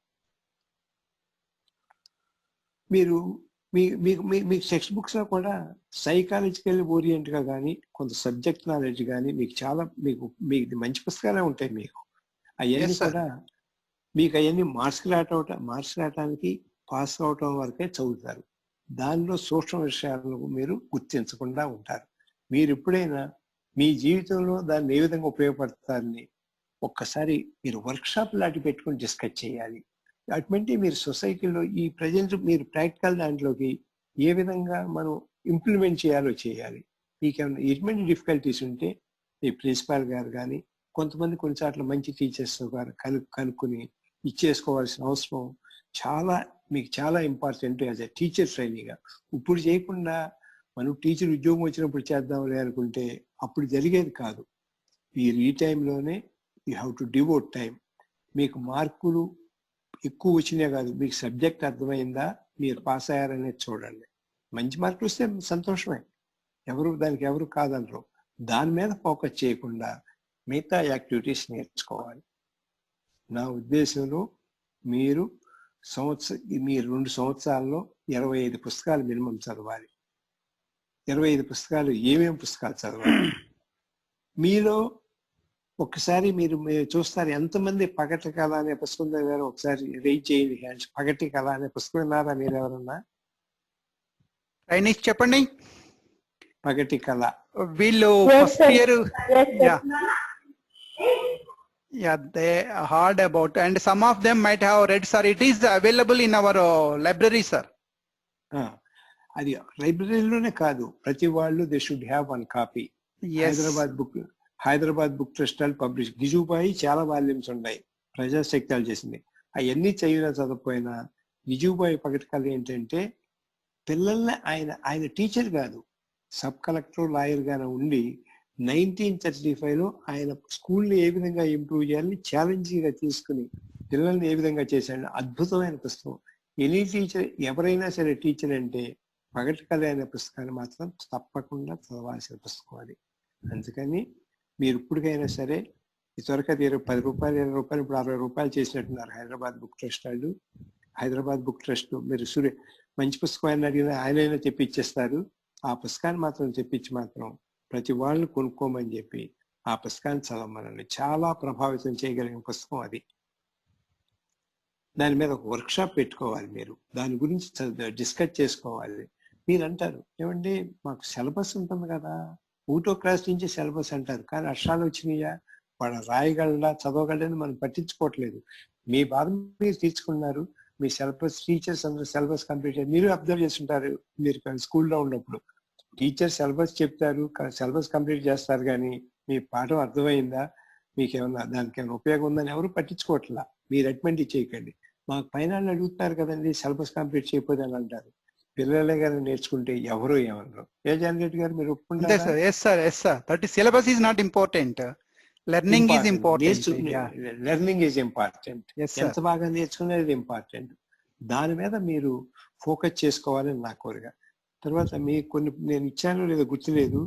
మీరు మీ టెక్స్ట్ బుక్స్ లో కూడా సైకాలజికల్ ఓరియంట్ గా కానీ కొంత సబ్జెక్ట్ నాలెడ్జ్ కానీ మీకు చాలా మీకు మంచి పుస్తకాలే ఉంటాయి. మీకు అవన్నీ కూడా మీకు అవన్నీ మార్క్స్ రావటానికి పాస్ అవటం వరకే చదువుతారు. దానిలో సూక్ష్మ విషయాలను మీరు గుర్తించకుండా ఉంటారు. మీరు ఎప్పుడైనా మీ జీవితంలో దాన్ని ఏ విధంగా ఉపయోగపడతారని ఒక్కసారి మీరు వర్క్షాప్ లాంటి పెట్టుకుని డిస్కస్ చేయాలి. అటువంటి మీరు సొసైటీలో ఈ ప్రజెంట్ మీరు ప్రాక్టికల్ దాంట్లోకి ఏ విధంగా మనం ఇంప్లిమెంట్ చేయాలో చేయాలి. మీకు ఏమైనా ఎటువంటి డిఫికల్టీస్ ఉంటే మీ ప్రిన్సిపాల్ గారు కానీ కొంతమంది కొన్నిసార్లు మంచి టీచర్స్ గారు కనుక్కొని ఇచ్చేసుకోవాల్సిన అవసరం మీకు చాలా ఇంపార్టెంట్ యాజ్ ఎ టీచర్ ట్రైనింగ్గా. ఇప్పుడు చేయకుండా మనం టీచర్ ఉద్యోగం వచ్చినప్పుడు చేద్దాంలే అనుకుంటే అప్పుడు జరిగేది కాదు. మీరు ఈ టైంలోనే you have to devout time. మీకు మార్కులు ఎక్కువ వచ్చినాయి కాదు, మీకు సబ్జెక్ట్ అర్థమైందా, మీరు పాస్ అయ్యారనేది చూడండి. మంచి మార్కులు వస్తే సంతోషమే, దానికి ఎవరు కాదనరు. దాని మీద ఫోకస్ చేయకుండా మిగతా యాక్టివిటీస్ నేర్చుకోవాలి. నా ఉద్దేశంలో మీరు 2 సంవత్సరాల్లో 25 పుస్తకాలు మినిమం చదవాలి. 25 పుస్తకాలు ఏమేమి పుస్తకాలు చదవాలి? మీలో ఒకసారి మీరు చూస్తారు ఎంతమంది పగటి కళ అనే పుస్తకం చదివారు? ఒకసారి రైట్ చేయండి హ్యాండ్స్. పగటి కళ అనే పుస్తకం విన్నారా మీరు ఎవరన్నా? చెప్పండి. పగటి కళ వీళ్ళు first year they heard about and some of them might have read, sir. It is available in our library, sir. అది లైబ్రరీలోనే కాదు, ప్రతి వాళ్ళు they should have 1 copy. Hyderabad book trust వాళ్ళు పబ్లిష్ గిజుబాయి చాలా వాల్యూమ్స్ ఉన్నాయి, ప్రజాశక్తాలు చేసింది. అవన్నీ చదవకపోయినా గిజుబాయి పగటి కళ ఏంటంటే పిల్లల్ని ఆయన టీచర్ కాదు, సబ్ కలెక్టర్ లాయర్ గానే ఉండి 1935లో ఆయన స్కూల్ని ఏ విధంగా ఇంప్రూవ్ చేయాలని ఛాలెంజింగ్ గా తీసుకుని పిల్లల్ని ఏ విధంగా చేశాడు. అద్భుతమైన పుస్తకం. ఎనీ టీచర్, ఎవరైనా సరే టీచర్ అంటే పగటి కళ అనే పుస్తకాన్ని మాత్రం తప్పకుండా చదవాల్సిన పుస్తకం అది. అందుకని మీరు ఇప్పటికైనా సరే త్వరగా 10 రూపాయలు 20 రూపాయలు ఇప్పుడు 60 రూపాయలు చేసినట్టున్నారు హైదరాబాద్ బుక్ ట్రస్ట్ వాళ్ళు. హైదరాబాద్ బుక్ ట్రస్ట్ మీరు మంచి పుస్తకం ఆయన అడిగినా ఆయనైనా తెప్పించేస్తారు. ఆ పుస్తకాన్ని మాత్రం తెప్పించి మాత్రం ప్రతి వాళ్ళు కొనుక్కోమని చెప్పి ఆ పుస్తకాన్ని చదవమనండి. చాలా ప్రభావితం చేయగలిగిన పుస్తకం అది. దాని మీద ఒక వర్క్షాప్ పెట్టుకోవాలి, మీరు దాని గురించి డిస్కస్ చేసుకోవాలి. మీరు అంటారు ఏమండి మాకు సిలబస్ ఉంటుంది కదా, 1వ క్లాస్ నుంచి సిలబస్ అంటారు, కానీ అక్షరాలు వచ్చినాయా, వాడు రాయగలడా చదవగలని మనం పట్టించుకోవట్లేదు. మీ బాధ మీరు తీర్చుకున్నారు. మీ సిలబస్ టీచర్స్ అందరూ సిలబస్ కంప్లీట్ మీరు అబ్జర్వ్ చేస్తుంటారు. మీరు స్కూల్లో ఉన్నప్పుడు టీచర్ సిలబస్ చెప్తారు, సిలబస్ కంప్లీట్ చేస్తారు, కానీ మీ పాఠం అర్థమైందా, మీకేమన్నా దానికి ఏమైనా ఉపయోగం ఉందని ఎవరు పట్టించుకోవట్లా. మీరు అడ్మెంట్ చేయకండి. మాకు పైన అడుగుతున్నారు కదండి సిలబస్ కంప్లీట్ చేయకపోతే అని అంటారు. పిల్లలే కానీ నేర్చుకుంటే ఎవరు ఏమన్నారు. ఏ జానరెడ్డి గారు మీరు ఒప్పుకుంటారా? Yes sir. That is, syllabus is not important. Learning is important. Learning is important. ఎంత బాగా నేర్చుకునేది ఇంపార్టెంట్. దాని మీద మీరు ఫోకస్ చేసుకోవాలని నా కోరిక. తర్వాత మీకు కొన్ని నేను ఇచ్చానో లేదో గుర్తులేదు.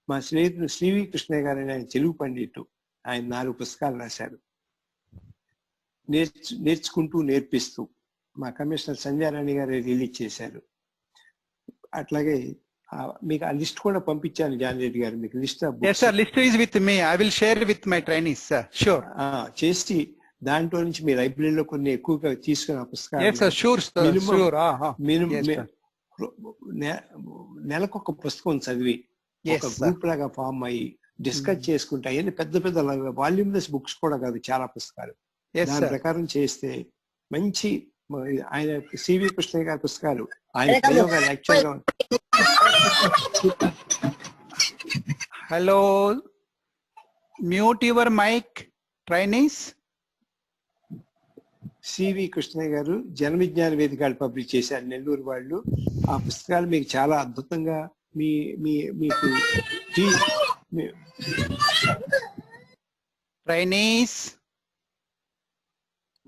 మా స్నేహితుడు శ్రీవి కృష్ణయ్య గారు ఆయన తెలుగు పండితుడు. ఆయన 4 పుస్తకాలు రాశారు. నేర్చుకుంటూ నేర్పిస్తూ మా కమిషనర్ సంధ్యారాణి గారు రిలీజ్ చేశారు. అట్లాగే మీకు ఆ లిస్ట్ కూడా పంపించాను జానరెడ్డి గారు. మీకు list list is with me. I will share with my trainees sir. Sure. చేసి దాంట్లో నుంచి మీ లైబ్రరీలో కొన్ని ఎక్కువగా తీసుకున్న పుస్తకాలు నెలకొక పుస్తకం చదివి ఒక గ్రూప్ లాగా ఫామ్ అయ్యి డిస్కస్ చేసుకుంటే అవన్నీ పెద్ద పెద్ద వాల్యూమ్లెస్ బుక్స్ కూడా కాదు, చాలా పుస్తకాలు. దాని ప్రకారం చేస్తే మంచి ఆయన సివి కృష్ణయ్య గారి పుస్తకాలు, ఆయన ప్రయోగాలు actually. Hello, mute your mic. Trainees. CV Krishnaiah garu Jana విజ్ఞాన వేదికలు పబ్లిష్ చేశారు నెల్లూరు వాళ్ళు. ఆ పుస్తకాలు మీకు చాలా అద్భుతంగా మీకు Trainees.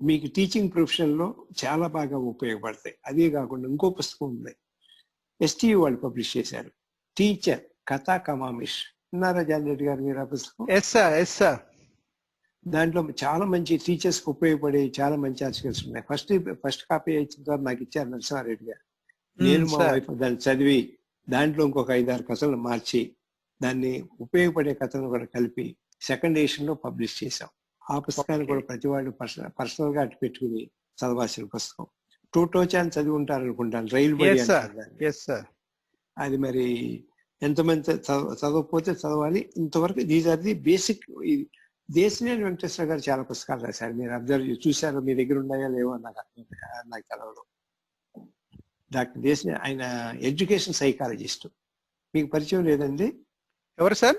మీకు టీచింగ్ ప్రొఫెషన్ లో చాలా బాగా ఉపయోగపడతాయి. అదే కాకుండా ఇంకో పుస్తకం ఉంది, ఎస్టీయూ వాళ్ళు పబ్లిష్ చేశారు, టీచర్ కథా కమామిష్. ఉన్నారా జాన్రెడ్డి గారు మీరు ఆ పుస్తకం? Yes sir, yes sir. దాంట్లో చాలా మంచి టీచర్స్ కి ఉపయోగపడే చాలా మంచి ఆర్టికల్స్ ఉన్నాయి. ఫస్ట్ కాపీ ఇచ్చిన తర్వాత నాకు ఇచ్చారు నరసింహారెడ్డి గారు. నేను మా వైఫ్ దాన్ని చదివి దాంట్లో ఇంకొక 5-6 కథలు మార్చి దాన్ని ఉపయోగపడే కథలను కూడా కలిపి సెకండ్ ఎడిషన్ లో పబ్లిష్ చేశాం. ఆ పుస్తకాన్ని కూడా ప్రతి వాళ్ళు పర్సనల్ గా అటు పెట్టుకుని చదవాల్సిన పుస్తకం. టోటోచాన్ చదివి ఉంటారు అనుకుంటాను, రైలు బడి అంటారు దాన్ని. Yes sir. అది మరి ఎంతమంది చదవకపోతే చదవాలి. ఇంతవరకు these are the basic. Desineni Venkateswara garu చాలా పుస్తకాలు రాశారు. మీరు అబ్జర్వ్ చూసారో, మీ దగ్గర ఉన్నాయా లేవో నాకు తెలవదు. డాక్టర్ దేశినేని, ఆయన ఎడ్యుకేషన్ సైకాలజిస్ట్. మీకు పరిచయం లేదండి? ఎవరు సార్?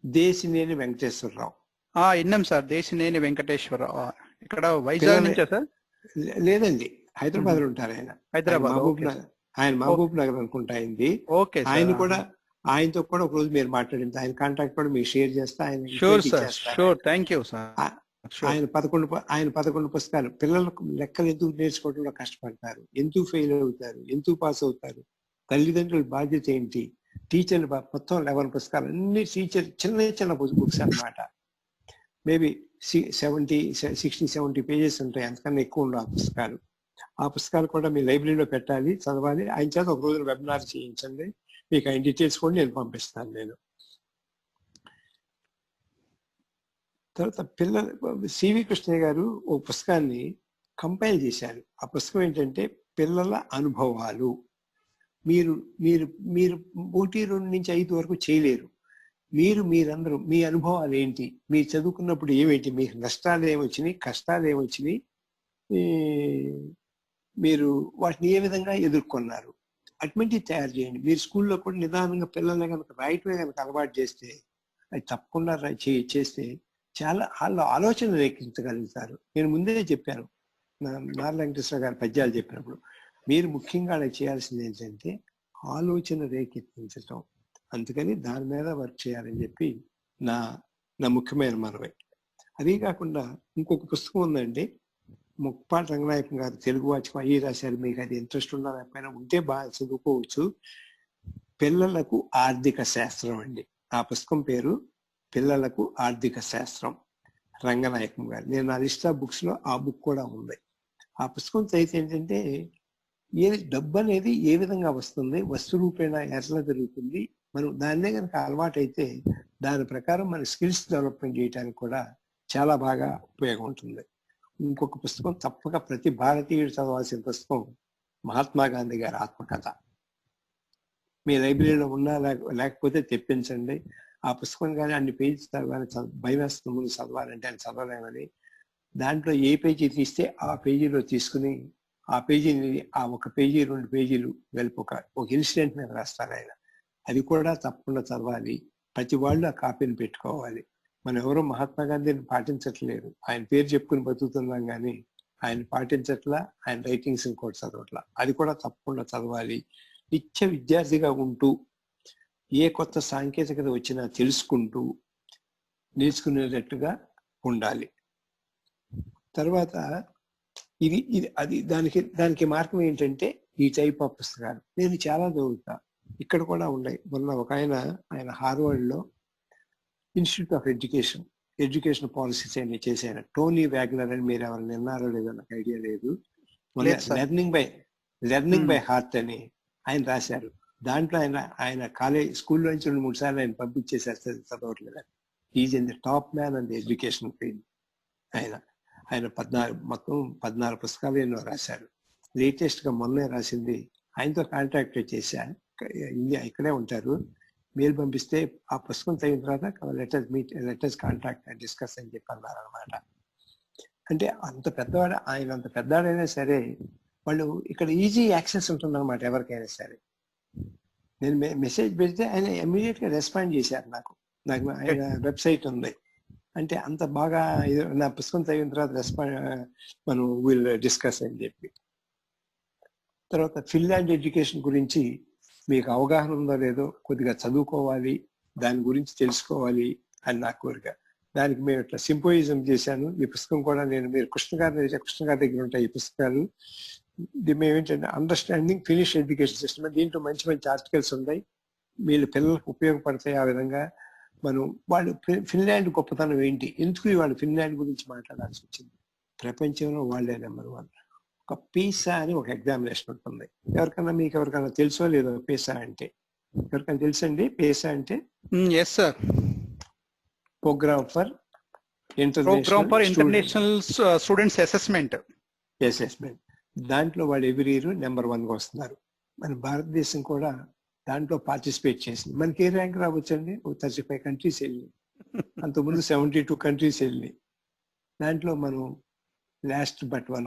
దేశినేని వెంకటేశ్వరరావు. ఇన్నాం సార్, దేశినేని వెంకటేశ్వరరావు. ఇక్కడ వైజాగ్ నుంచా సార్? లేదండి, హైదరాబాద్ లో ఉంటారు ఆయన. హైదరాబాద్. ఆయన మహబూబ్ నగర్ అనుకుంటా అయింది. ఆయన కూడా, ఆయనతో కూడా ఒక రోజు మీరు మాట్లాడింది, ఆయన కాంటాక్ట్ కూడా మీకు షేర్ చేస్తా. ఆయన 11 పుస్తకాలు. పిల్లలకు లెక్కలు ఎందుకు నేర్చుకోవడంలో కష్టపడతారు, ఎందుకు ఫెయిల్ అవుతారు, ఎందుకు పాస్ అవుతారు, తల్లిదండ్రుల బాధ్యత ఏంటి, టీచర్లు మొత్తం 11 పుస్తకాలు, అన్ని టీచర్ చిన్న బుక్స్ అన్నమాట. మేబీ 60-70 పేజెస్ ఉంటాయి, అంతకన్నా ఎక్కువ ఉండవు ఆ పుస్తకాలు. ఆ పుస్తకాలు కూడా మీ లైబ్రరీలో పెట్టాలి, చదవాలి. ఆయన చేత ఒక రోజు వెబినార్ చేయించండి, మీకు ఆయన డీటెయిల్స్ కూడా నేను పంపిస్తాను. నేను తర్వాత సివి కృష్ణయ్య గారు ఒక పుస్తకాన్ని కంపైల్ చేశారు. ఆ పుస్తకం ఏంటంటే పిల్లల అనుభవాలు. మీరు మీరు మీరు 1-2 నుంచి 5 వరకు చేయలేరు. మీరందరూ మీ అనుభవాలు ఏంటి, మీరు చదువుకున్నప్పుడు ఏమేంటి, మీకు నష్టాలు ఏమొచ్చినాయి, కష్టాలు ఏమొచ్చినాయి, మీరు వాటిని ఏ విధంగా ఎదుర్కొన్నారు, అటువంటివి తయారు చేయండి. మీరు స్కూల్లో కూడా నిదానంగా పిల్లల్ని కనుక రాయటమే కనుక అలవాటు చేస్తే, అది తప్పకుండా చేస్తే చాలా వాళ్ళు ఆలోచన రేకించగలుగుతారు. నేను ముందే చెప్పాను, నారా వెంకటేశ్వర గారి పద్యాలు చెప్పినప్పుడు, మీరు ముఖ్యంగా అలా చేయాల్సింది ఏంటంటే ఆలోచన రేకెత్తించటం. అందుకని దాని మీద వర్క్ చేయాలని చెప్పి నా ముఖ్యమైన మనవి. అదే కాకుండా ఇంకొక పుస్తకం ఉందండి, ముక్పాటి రంగనాయకం గారు తెలుగు వాచకం అయ్యి రాశారు. మీకు అది ఇంట్రెస్ట్ ఉన్నా లేకపోయినా ఉంటే బాగా చదువుకోవచ్చు. పిల్లలకు ఆర్థిక శాస్త్రం అండి. ఆ పుస్తకం పేరు పిల్లలకు ఆర్థిక శాస్త్రం, రంగనాయకం గారు. నేను నా లిస్ట్ ఆఫ్ బుక్స్ లో ఆ బుక్ కూడా ఉంది. ఆ పుస్తకం చదివితే ఏంటంటే డబ్బు అనేది ఏ విధంగా వస్తుంది, వస్తు రూపేణా ఎట్లా జరుగుతుంది, మనం దాన్నే కనుక అలవాటు అయితే దాని ప్రకారం మన స్కిల్స్ డెవలప్మెంట్ చేయడానికి కూడా చాలా బాగా ఉపయోగం ఉంటుంది. ఇంకొక పుస్తకం తప్పక ప్రతి భారతీయుడు చదవాల్సిన పుస్తకం మహాత్మా గాంధీ గారి ఆత్మకథ. మీ లైబ్రరీలో ఉన్నా లేకపోతే తెప్పించండి. ఆ పుస్తకం కానీ అన్ని పేజీలు చదవాలి, భయం వేస్తుంది ముందు చదవాలంటే అని చదవలేమని. దాంట్లో ఏ పేజీ తీస్తే ఆ పేజీలో తీసుకుని ఆ పేజీని ఆ 1 పేజీ 2 పేజీలు వెళ్ళి ఒక ఇన్సిడెంట్ మీద రాస్తారు ఆయన. అది కూడా తప్పకుండా చదవాలి. ప్రతి వాళ్ళు ఆ కాపీని పెట్టుకోవాలి. మనం ఎవరో మహాత్మా గాంధీని పాటించట్లేదు, ఆయన పేరు చెప్పుకుని బతుకుతున్నాం కానీ ఆయన పాటించట్లా, ఆయన రైటింగ్స్ కూడా చదవట్లా. అది కూడా తప్పకుండా చదవాలి. నిత్య విద్యార్థిగా ఉంటూ ఏ కొత్త సాంకేతికత వచ్చినా తెలుసుకుంటూ నేర్చుకునేటట్టుగా ఉండాలి. తర్వాత అది దానికి మార్గం ఏంటంటే ఈ టైప్ ఆఫ్ పుస్తకాలు నేను చాలా చదువుతా. ఇక్కడ కూడా ఉన్నాయి. మొన్న ఒక ఆయన హార్వర్డ్ లో ఇన్స్టిట్యూట్ ఆఫ్ ఎడ్యుకేషన్ పాలసీస్ అని చేశారు. టోనీ వ్యాగ్నర్ అని మీరు ఎవరు విన్నారో లేదో నాకు ఐడియా లేదు. లెర్నింగ్ బై హార్ట్ అని ఆయన రాశారు. దాంట్లో ఆయన కాలేజ్ స్కూల్లో నుంచి 2-3 సార్లు ఆయన పంపించేశారు చదవట్లేదు. Is in the top man and education field. ఆయన 14 పుస్తకాలు ఎన్నో రాశారు. లేటెస్ట్ గా మొన్నే రాసింది, ఆయనతో కాంటాక్ట్ చేశాను, ఇండియా ఇక్కడే ఉంటారు, మెయిల్ పంపిస్తే ఆ పుస్తకం చదివిన తర్వాత లెటర్స్ కాంటాక్ట్ అండ్ డిస్కస్ అని చెప్పి అన్నారు అనమాట. అంటే అంత పెద్దవాడు, ఆయన అంత పెద్దవాడైనా సరే వాళ్ళు ఇక్కడ ఈజీ యాక్సెస్ ఉంటుందన్నమాట ఎవరికైనా సరే. నేను మెసేజ్ పెడితే ఆయన ఇమ్మీడియట్ గా రెస్పాండ్ చేశారు. నాకు ఆయన వెబ్సైట్ ఉంది, అంటే అంత బాగా నా పుస్తకం చదివిన తర్వాత మనం విల్ డిస్కస్ అని చెప్పి. తర్వాత ఫిన్లాండ్ ఎడ్యుకేషన్ గురించి మీకు అవగాహన ఉందో లేదో, కొద్దిగా చదువుకోవాలి, దాని గురించి తెలుసుకోవాలి అని నా కోరిక. దానికి మేము ఇట్లా సింపోయిజం చేశాను. ఈ పుస్తకం కూడా మీరు కృష్ణ గారి దగ్గర ఉంటాయి ఈ పుస్తకాలు. మేమేంటంటే అండర్స్టాండింగ్ ఫినిష్ ఎడ్యుకేషన్ సిస్టమ్, దీంట్లో మంచి మంచి ఆర్టికల్స్ ఉన్నాయి, వీళ్ళ పిల్లలకు ఉపయోగపడతాయి. ఆ విధంగా వాళ్ళు ఫిన్లాండ్ గొప్పతనం ఏంటి, ఎందుకు వాళ్ళు ఫిన్లాండ్ గురించి మాట్లాడాల్సి వచ్చింది, ప్రపంచంలో వాళ్ళే నెంబర్ 1. ఒక పీసా అని ఒక ఎగ్జామినేషన్ ఉంటుంది. మీకు ఎవరికైనా తెలుసో లేదో పీసా అంటే? ఎవరికైనా తెలుసండి పీసా అంటే? Yes, sir. Program for international students assessment. దాంట్లో వాళ్ళు ఎవ్రీ ఇయర్ నెంబర్ 1 గా వస్తున్నారు. మన భారతదేశం కూడా దాంట్లో పార్టిసిపేట్ చేసింది. మనకి ఏ ర్యాంక్ రావచ్చండి? 35 కంట్రీస్ వెళ్ళి, అంతకుముందు 72 కంట్రీస్ వెళ్ళి, దాంట్లో మనం లాస్ట్ బట్ వన్.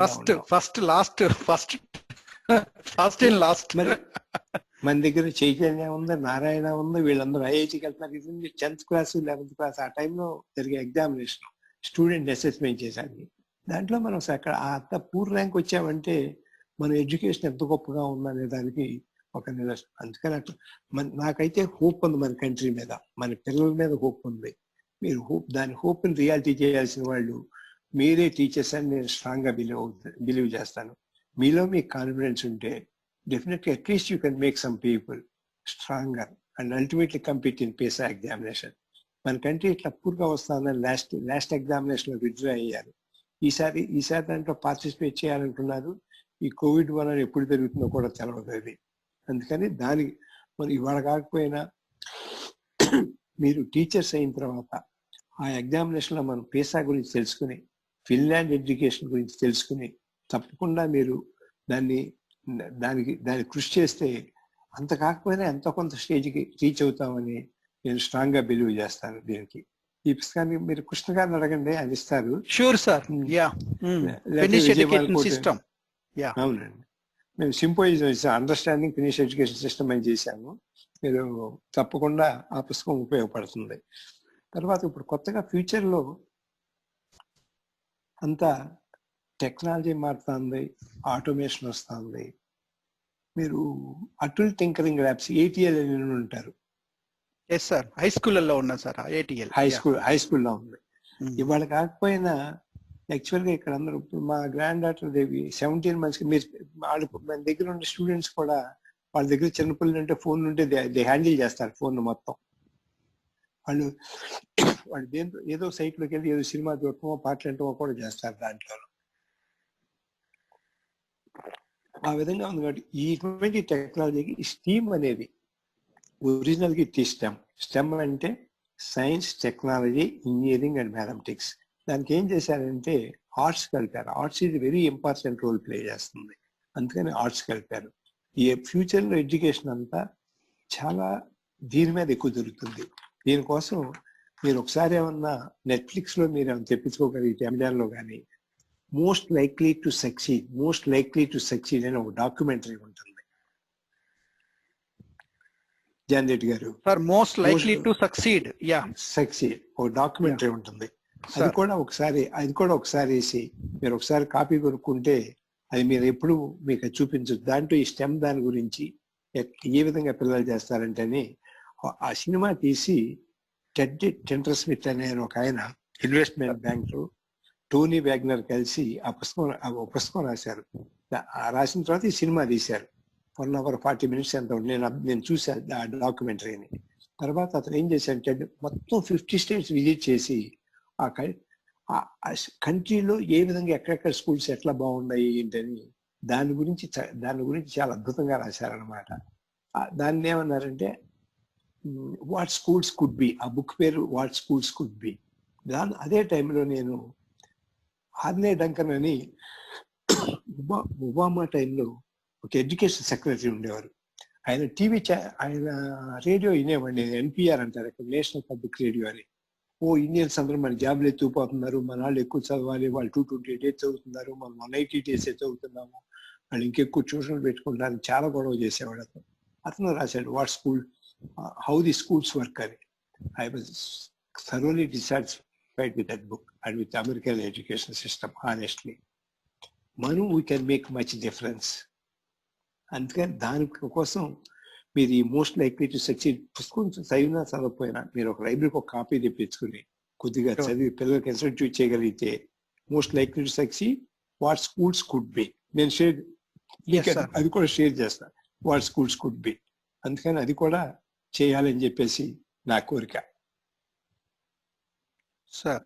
మన దగ్గర చైతన్య ఉంది, నారాయణ ఉంది, వీళ్ళందరూ ఐఐటికి వెళ్తున్నారు. ఇది 10th క్లాస్ 11th క్లాస్ ఆ టైంలో జరిగే ఎగ్జామినేషన్, స్టూడెంట్ అసెస్మెంట్ చేశాను. దాంట్లో మనం అక్కడ అంత పూర్ ర్యాంక్ వచ్చామంటే మన ఎడ్యుకేషన్ ఎంత గొప్పగా ఉందనే దానికి ఒక నిదర్శనం. అందుకని అట్లా నాకైతే హోప్ ఉంది మన కంట్రీ మీద, మన పిల్లల మీద హోప్ ఉంది. మీరు దాని హోప్ని రియాలిటీ చేయాల్సిన వాళ్ళు మీరే టీచర్స్ అని నేను స్ట్రాంగ్ గా బిలీవ్ చేస్తాను. మీలో మీకు కాన్ఫిడెన్స్ ఉంటే definitely at least you can make some people stronger and ultimately compete in Pisa examination. మన కంట్రీ ఇట్లా పూర్గా వస్తుందని లాస్ట్ ఎగ్జామినేషన్ లో విత్డ్రా అయ్యారు. ఈసారి దాంట్లో పార్టిసిపేట్ చేయాలనుకున్నారు. ఈ కోవిడ్ వల్ల ఎప్పుడు జరుగుతుందో కూడా తెలవదు. అందుకని దానికి మనం ఇవాళ కాకపోయినా మీరు టీచర్స్ అయిన తర్వాత ఆ ఎగ్జామినేషన్ లో మనం పీసా గురించి తెలుసుకుని, ఫిన్లాండ్ ఎడ్యుకేషన్ గురించి తెలుసుకుని, తప్పకుండా మీరు దానికి కృషి చేస్తే అంత కాకపోయినా ఎంతో కొంత స్టేజ్కి రీచ్ అవుతామని నేను స్ట్రాంగ్ గా బిలీవ్ చేస్తాను. దీనికి ఈ పుస్తకాన్ని మీరు కృష్ణ గారిని అడగండి, ఆయన ఇస్తారు. Sure sir. అవునండి, మేము symposium understanding finish education system అని చేశాము. మీరు తప్పకుండా ఆ పుస్తకం ఉపయోగపడుతుంది. తర్వాత ఇప్పుడు కొత్తగా ఫ్యూచర్ లో అంతా టెక్నాలజీ మారుతుంది, ఆటోమేషన్ వస్తుంది. మీరు అటుల్ టింకరింగ్ ల్యాబ్స్ ATL అని ఉంటారు. ఎస్ సార్, హై స్కూల్లో ఉన్నా సార్. ATL హై స్కూల్లో ఉంది. ఇవాళ కాకపోయినా యాక్చువల్గా ఇక్కడ అందరూ మా గ్రాండ్ డాటర్ దేవి 17 months మీరు మన దగ్గర ఉండే స్టూడెంట్స్ కూడా వాళ్ళ దగ్గర చిన్నపిల్లలు ఉంటే ఫోన్ ఉంటే దే హ్యాండిల్ చేస్తారు ఫోన్ మొత్తం. వాళ్ళు దేంతో ఏదో సైట్ లోకి వెళ్ళి ఏదో సినిమా చూడటమో పాటలు వినటమో కూడా చేస్తారు దాంట్లో. ఆ విధంగా ఉంది. కాబట్టి ఇటువంటి టెక్నాలజీకి స్టీమ్ అనేది ఒరిజినల్ కి స్టెమ్ అంటే science, technology, engineering and mathematics. దానికి ఏం చేశారంటే ఆర్ట్స్ కలిపారు. ఆర్ట్స్ ఇది వెరీ ఇంపార్టెంట్ రోల్ ప్లే చేస్తుంది, అందుకని ఆర్ట్స్ కలిపారు. ఈ ఫ్యూచర్ లో ఎడ్యుకేషన్ అంతా చాలా దీని మీద ఎక్కువ దొరుకుతుంది. దీనికోసం మీరు ఒకసారి ఏమన్నా నెట్ఫ్లిక్స్ లో మీరు ఏమైనా తెప్పించుకోగలిగితే, అమెజాన్ లో కానీ, మోస్ట్ లైక్లీ టు సక్సీడ్ అని ఒక డాక్యుమెంటరీ ఉంటుంది. జాన్ రెడ్డి గారు, మోస్ట్ లైక్లీ టు సక్సీడ్ ఒక డాక్యుమెంటరీ ఉంటుంది. అది కూడా ఒకసారి వేసి మీరు ఒకసారి కాపీ కొనుక్కుంటే అది మీరు ఎప్పుడు మీకు చూపించచ్చు. దాంట్లో ఈ స్టెమ్ దాని గురించి ఏ విధంగా పిల్లలు చేస్తారంటే ఆ సినిమా తీసి టెంటర్ స్మిత్ అనే ఒక ఆయన ఇన్వెస్ట్మెంట్ బ్యాంక్ లో టోనీ వ్యాగ్నర్ కలిసి ఆ పుస్తకం రాశారు. రాసిన తర్వాత ఈ సినిమా తీశారు. 1 hour 40 minutes ఎంత నేను చూశాను ఆ డాక్యుమెంటరీని. తర్వాత అతను ఏం చేశాడంటే మొత్తం 50 states విజిట్ చేసి ఆ కంట్రీలో ఏ విధంగా ఎక్కడెక్కడ స్కూల్స్ ఎట్లా బాగున్నాయి ఏంటని దాని గురించి చాలా అద్భుతంగా రాశారనమాట. దాన్ని ఏమన్నారంటే వాట్ స్కూల్స్ కుడ్ బి. ఆ బుక్ పేరు వాట్ స్కూల్స్ కుడ్ బి. అదే టైంలో నేను ఆర్నే డంకన్ అని ఒబామా టైంలో ఒక ఎడ్యుకేషన్ సెక్రటరీ ఉండేవారు. ఆయన రేడియో వినేవాడిని, NPR అంటారు, నేషనల్ పబ్లిక్ రేడియో అని. ఇండియన్స్ అందరూ మన జాబ్లు ఎత్తుకుపోతున్నారు, మన వాళ్ళు ఎక్కువ చదవాలి, వాళ్ళు 228 days చదువుతున్నారు, మనం 180 days చదువుతున్నాము, వాళ్ళు ఇంకెక్కువ ట్యూషన్లు పెట్టుకుంటారని చాలా గొడవ చేసేవాడు. అతను రాశాడు what school how the schools work అని. I was thoroughly satisfied with that book and with the American education system, honestly. Manu, we can make much difference. అందుకని దానికోసం మీరు ఈ మోస్ట్ లైక్లీ టు సక్సీడ్ పుస్తకం చదివినా చదవకపోయినా మీరు ఒక లైబ్రరీకి ఒక కాపీ తెప్పించుకుని కొద్దిగా చదివి పిల్లలకి ఇన్స్టిట్యూట్ చేయగలిగితే most likely to succeed what schools could be. నేను షేర్ అది కూడా షేర్ చేస్తాను, వాట్ స్కూల్స్ కుడ్ బి. అందుకని అది కూడా చేయాలని చెప్పేసి నా కోరిక. సార్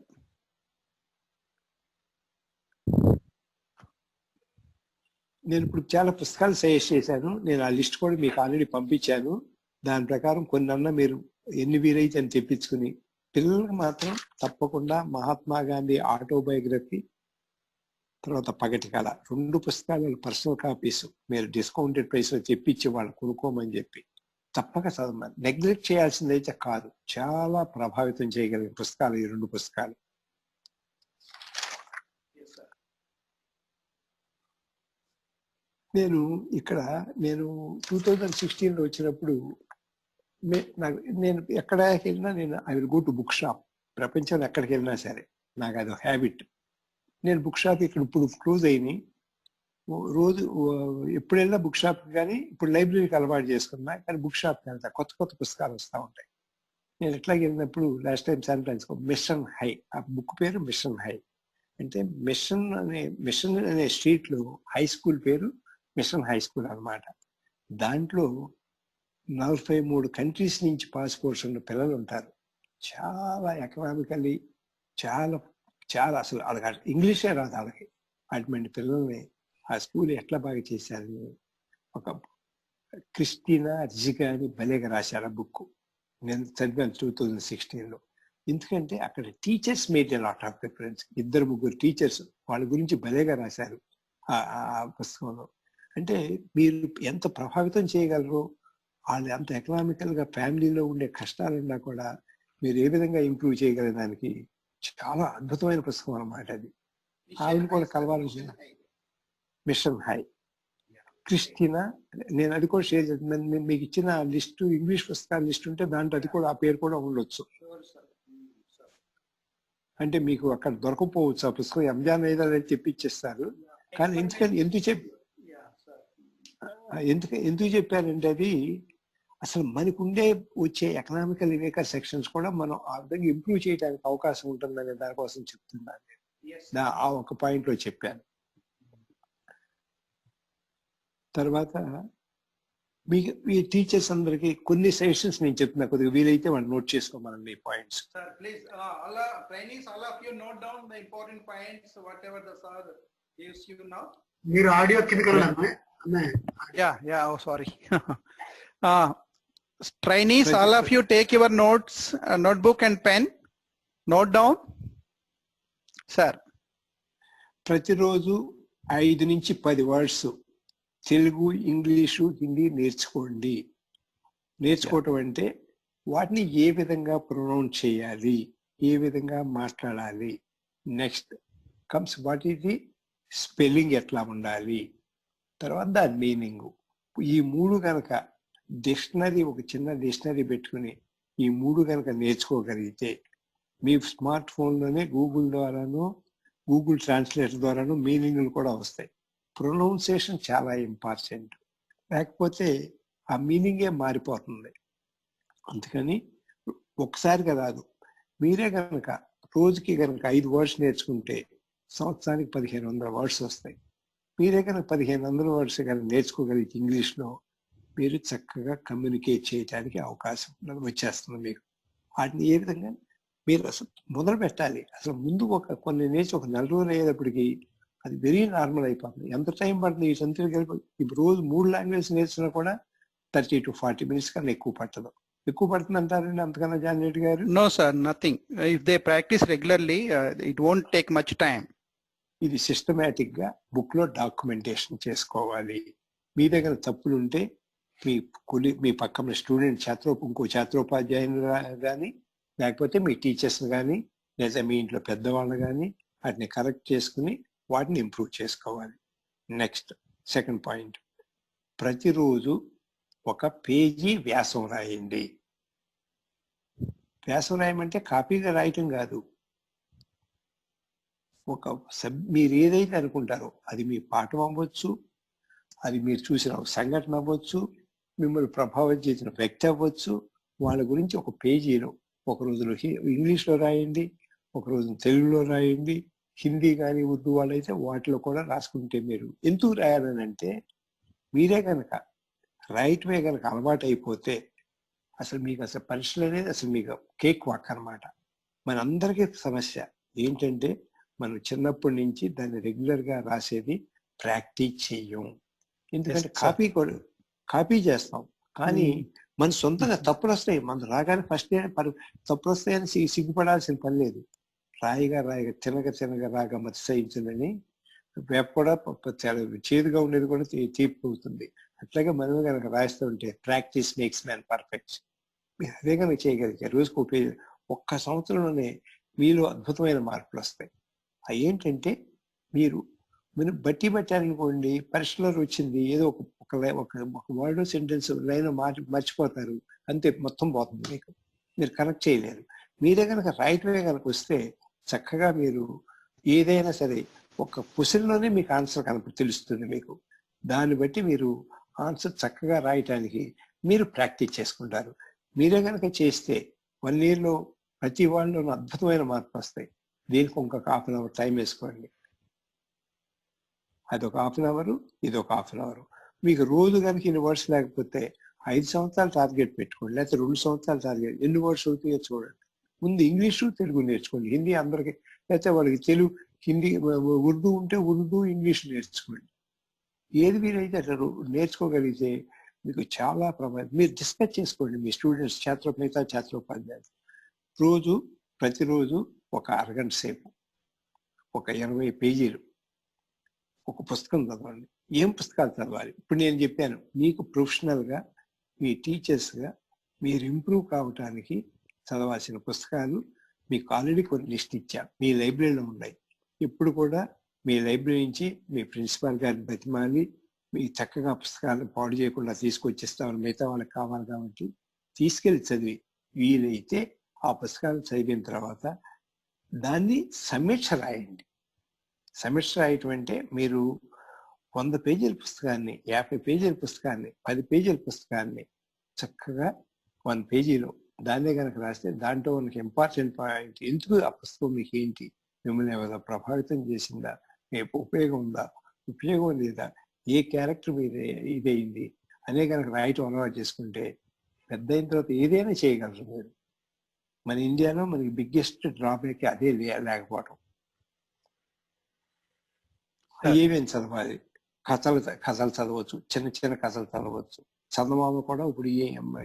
నేను ఇప్పుడు చాలా పుస్తకాలు సజెస్ట్ చేశాను. నేను ఆ లిస్ట్ కూడా మీకు ఆల్రెడీ పంపించాను. దాని ప్రకారం కొన్నన్నా మీరు ఎన్ని వీలైతే అని తెప్పించుకుని పిల్లలకు మాత్రం తప్పకుండా మహాత్మా గాంధీ ఆటోబయోగ్రఫీ, తర్వాత పగటి కళ 2 పుస్తకాలు పర్సనల్ కాపీస్ మీరు డిస్కౌంటెడ్ ప్రైస్ లో తెప్పించి వాళ్ళు కొనుక్కోమని చెప్పి తప్పక చదవమని. నెగ్లెక్ట్ చేయాల్సిందైతే కాదు, చాలా ప్రభావితం చేయగలిగిన పుస్తకాలు ఈ 2 పుస్తకాలు. నేను 2016లో వచ్చినప్పుడు నేను ఎక్కడికి వెళ్ళినా నేను I will go to book shop. ప్రపంచంలో ఎక్కడికి వెళ్ళినా సరే నాకు అది హ్యాబిట్. నేను బుక్ షాప్ ఇక్కడ ఇప్పుడు క్లోజ్ అయినాయి, రోజు ఎప్పుడు వెళ్ళినా బుక్ షాప్, కానీ ఇప్పుడు లైబ్రరీకి అలవాటు చేసుకున్నా, కానీ బుక్ షాప్కి వెళ్తా, కొత్త కొత్త పుస్తకాలు వస్తూ ఉంటాయి. నేను ఎట్లాగే వెళ్ళినప్పుడు last time San Francisco machine high, ఆ బుక్ పేరు మిషన్ హై. అంటే మిషన్ అనే స్ట్రీట్ లో హై స్కూల్ పేరు మిషన్ హై స్కూల్ అన్నమాట. దాంట్లో 43 కంట్రీస్ నుంచి పాస్పోర్ట్స్ ఉన్న పిల్లలు ఉంటారు. చాలా ఎకనామికల్లీ చాలా చాలా అసలు వాళ్ళకి ఇంగ్లీషే రాదు వాళ్ళకి. అటువంటి పిల్లల్ని ఆ స్కూల్ ఎట్లా బాగా చేశారు. ఒక క్రిస్టినా రిజికా అని భలేగా రాశారు ఆ బుక్. నేను చదివాను 2016లో. ఎందుకంటే అక్కడ teachers made a lot of difference. 2-3 teachers వాళ్ళ గురించి భలేగా రాశారు ఆ పుస్తకంలో. అంటే మీరు ఎంత ప్రభావితం చేయగలరు, వాళ్ళు ఎంత ఎకనామికల్ గా ఫ్యామిలీలో ఉండే కష్టాలున్నా కూడా మీరు ఏ విధంగా ఇంప్రూవ్ చేయగలడానికి చాలా అద్భుతమైన పుస్తకం అన్నమాట అది. ఆవిడ కూడా కలవాలని. Machine high, Christina. నేను అది కూడా షేర్ చేస్తున్నాను. మీకు ఇచ్చిన లిస్టు ఇంగ్లీష్ పుస్తకాల లిస్ట్ ఉంటే దాంట్లో అది కూడా ఆ పేరు కూడా ఉండొచ్చు. అంటే మీకు అక్కడ దొరకపోవచ్చు ఆ పుస్తకం. ఎంజాన్ ఐదాలు తెప్పించేస్తారు. కానీ ఎందుకు చెప్పారంటే అది అసలు మనకుండే వచ్చే ఎకనామికల్ ఇవేకర్ సెక్షన్స్ కూడా మనం ఆ విధంగా ఇంప్రూవ్ చేయడానికి అవకాశం ఉంటుందనే దానికోసం చెప్తున్నాను. ఆ ఒక పాయింట్ లో చెప్పాను. తర్వాత మీకు మీ టీచర్స్ అందరికి కొన్ని సజెషన్స్ నేను చెప్తున్నా, కొద్దిగా వీలైతే వాళ్ళు నోట్ చేసుకోమని మీ points. Please trainees all of you note down the important points whatever the sir gives you now. మీరు ఆడియో కింద oh sorry. Trainees, all of you take your notes, notebook and pen. Note down. Sir. ప్రతిరోజు 5 నుంచి 10 వర్డ్స్ తెలుగు, ఇంగ్లీషు, హిందీ నేర్చుకోండి. నేర్చుకోవటం అంటే వాటిని ఏ విధంగా ప్రొనౌన్స్ చేయాలి, ఏ విధంగా మాట్లాడాలి. Next comes what is the spelling ఎట్లా ఉండాలి, తర్వాత దాని మీనింగ్. ఈ 3 కనుక డిక్షనరీ, ఒక చిన్న డిక్షనరీ పెట్టుకుని ఈ 3 కనుక నేర్చుకోగలిగితే మీ స్మార్ట్ ఫోన్లోనే గూగుల్ ద్వారాను, గూగుల్ ట్రాన్స్లేటర్ ద్వారాను మీనింగ్లు కూడా వస్తాయి. ప్రొనౌన్సియేషన్ చాలా ఇంపార్టెంట్, లేకపోతే ఆ మీనింగే మారిపోతుంది. అందుకని ఒకసారిగా రాదు. మీరే కనుక రోజుకి కనుక 5 వర్డ్స్ నేర్చుకుంటే సంవత్సరానికి 1500 వర్డ్స్ వస్తాయి. మీరే కనుక 1500 వర్డ్స్ కనుక నేర్చుకోగలిగితే ఇంగ్లీష్లో మీరు చక్కగా కమ్యూనికేట్ చేయడానికి అవకాశం వచ్చేస్తుంది మీకు. వాటిని ఏ విధంగా మీరు అసలు మొదలు పెట్టాలి. అసలు ముందు కొన్ని నేర్చి ఒక 4 రోజులు అయ్యేటప్పటికి అది వెరీ నార్మల్ అయిపోతుంది. ఎంత టైం పడుతుంది ఈ సంతృప్తి కలిపి. ఇప్పుడు రోజు 3 లాంగ్వేజ్ నేర్చుకున్నా కూడా 30 to 40 minutes కన్నా ఎక్కువ పట్టదు. ఎక్కువ పడుతుంది అంటారండి అంతకన్నా జాన్ రెడ్డి గారు? No sir, nothing. If they practice regularly, it won't take much time. ఇది సిస్టమేటిక్ గా బుక్ లో డాక్యుమెంటేషన్ చేసుకోవాలి. మీ దగ్గర తప్పులు ఉంటే మీ పక్కన స్టూడెంట్ ఇంకో ఛాత్రోపాధ్యాయులు కానీ, లేకపోతే మీ టీచర్స్ కానీ, లేదా మీ ఇంట్లో పెద్దవాళ్ళు కానీ వాటిని కరెక్ట్ చేసుకుని వాటిని ఇంప్రూవ్ చేసుకోవాలి. నెక్స్ట్ సెకండ్ పాయింట్, ప్రతిరోజు ఒక పేజీ వ్యాసం రాయండి. వ్యాసం రాయమంటే కాపీగా రాయటం కాదు, మీరు ఏదైతే అనుకుంటారో అది మీ పాఠం అవ్వచ్చు, అది మీరు చూసిన ఒక సంఘటన అవ్వచ్చు, మిమ్మల్ని ప్రభావితం చేసిన వ్యక్తి అవ్వచ్చు. వాళ్ళ గురించి ఒక పేజీలో ఒక రోజులో ఇంగ్లీష్లో రాయండి, ఒక రోజు తెలుగులో రాయండి, హిందీ కానీ ఉర్దూ వాళ్ళైతే వాటిలో కూడా రాసుకుంటే మీరు ఎందుకు రాయాలని అంటే మీరే కనుక రైట్ వే కనుక అలవాటు అయిపోతే అసలు మీకు అసలు పరీక్షలు అనేది అసలు మీకు కేక్ వాక్ అనమాట. మనందరికీ సమస్య ఏంటంటే మనం చిన్నప్పటి నుంచి దాన్ని రెగ్యులర్ గా రాసేది ప్రాక్టీస్ చెయ్యం. ఎందుకంటే కాపీ చేస్తాం, కానీ మన సొంతంగా తప్పులు వస్తాయి. మన రాగానే ఫస్ట్ తప్పులు వస్తాయని సిగ్గుపడాల్సిన పని లేదు. రాయిగా తినగా రాగా మత్సయించిందని వేప కూడా చేదుగా ఉండేది కూడా తీపి అవుతుంది. అట్లాగే మనమే కనుక రాస్తూ ఉంటే ప్రాక్టీస్ మేక్స్ మ్యాన్ పర్ఫెక్ట్. మీరు అదే కనుక చేయగలిగితే రోజుకు ఒక్క సంవత్సరంలోనే మీలో అద్భుతమైన మార్పులు వస్తాయి. అవి ఏంటంటే మీరు బట్టి అనుకోండి, పరీక్షలో వచ్చింది ఏదో ఒక వర్డ్ సెంటెన్స్ లైన్ మర్చిపోతారు, అంతే మొత్తం పోతుంది. మీరు కనెక్ట్ చేయలేరు. మీరే కనుక రైట్ వే కనుక వస్తే చక్కగా మీరు ఏదైనా సరే ఒక క్వశ్చన్లోనే మీకు ఆన్సర్ తెలుస్తుంది మీకు. దాన్ని బట్టి మీరు ఆన్సర్ చక్కగా రాయటానికి మీరు ప్రాక్టీస్ చేసుకుంటారు. మీరే కనుక చేస్తే 1 yearలో ప్రతి వాళ్ళలో అద్భుతమైన మార్పు వస్తాయి. దీనికి ఇంకొక 1/2 hour టైం వేసుకోండి. అదొక 1/2 hour, ఇదొక 1/2 hour. మీకు రోజు కనుక ఇన్ని వర్డ్స్ లేకపోతే 5 సంవత్సరాలు టార్గెట్ పెట్టుకోండి, లేకపోతే 2 సంవత్సరాలు టార్గెట్. ఎన్ని వర్డ్స్ అవుతాయో చూడండి. ముందు ఇంగ్లీషు తెలుగు నేర్చుకోండి. హిందీ అందరికి, లేకపోతే వాళ్ళకి తెలుగు హిందీ ఉర్దూ ఉంటే ఉర్దూ ఇంగ్లీష్ నేర్చుకోండి. ఏది మీరైతే అట్లా నేర్చుకోగలిగితే మీకు చాలా ప్రభావం. మీరు డిస్కస్ చేసుకోండి మీ స్టూడెంట్స్, మిగతా ఛాత్రోపాధ్యాయులు. ప్రతిరోజు ఒక అరగంట సేపు ఒక 20 పేజీలు ఒక పుస్తకం చదవండి. ఏం పుస్తకాలు చదవాలి? ఇప్పుడు నేను చెప్పాను మీకు ప్రొఫెషనల్గా మీ టీచర్స్గా మీరు ఇంప్రూవ్ కావటానికి చదవాల్సిన పుస్తకాలు మీకు ఆల్రెడీ కొన్ని లిస్ట్ ఇచ్చాను, మీ లైబ్రరీలో ఉన్నాయి. ఇప్పుడు కూడా మీ లైబ్రరీ నుంచి మీ ప్రిన్సిపాల్ గారిని బతిమాలి మీ చక్కగా పుస్తకాలను పాడు చేయకుండా తీసుకొచ్చిస్తామని, మిగతా వాళ్ళకి కావాలి కాబట్టి తీసుకెళ్ళి చదివి వీలైతే ఆ పుస్తకాలు చదివిన తర్వాత దాన్ని సమీక్ష రాయండి. సమీక్ష రాయటం అంటే మీరు 100 పేజీల పుస్తకాన్ని, 50 పేజీల పుస్తకాన్ని, 10 పేజీల పుస్తకాన్ని చక్కగా 1 పేజీలో దాన్నే కనుక రాస్తే దాంట్లో మనకి ఇంపార్టెంట్ పాయింట్, ఎందుకు ఆ పుస్తకం మీకు ఏంటి, మిమ్మల్ని ఏమైనా ప్రభావితం చేసిందా, మీకు ఉపయోగం లేదా, ఏ క్యారెక్టర్ మీద ఇదైంది అనే కనుక రాయటం అలవాటు చేసుకుంటే పెద్ద అయిన తర్వాత ఏదైనా చేయగలరు మీరు. మన ఇండియాలో మనకి బిగ్గెస్ట్ డ్రాబ్యాక్ అదే లేకపోవటం. ఏమేమి చదవాలి? కథలు చదవచ్చు, చిన్న కథలు చదవచ్చు. చందమామ కూడా ఇప్పుడు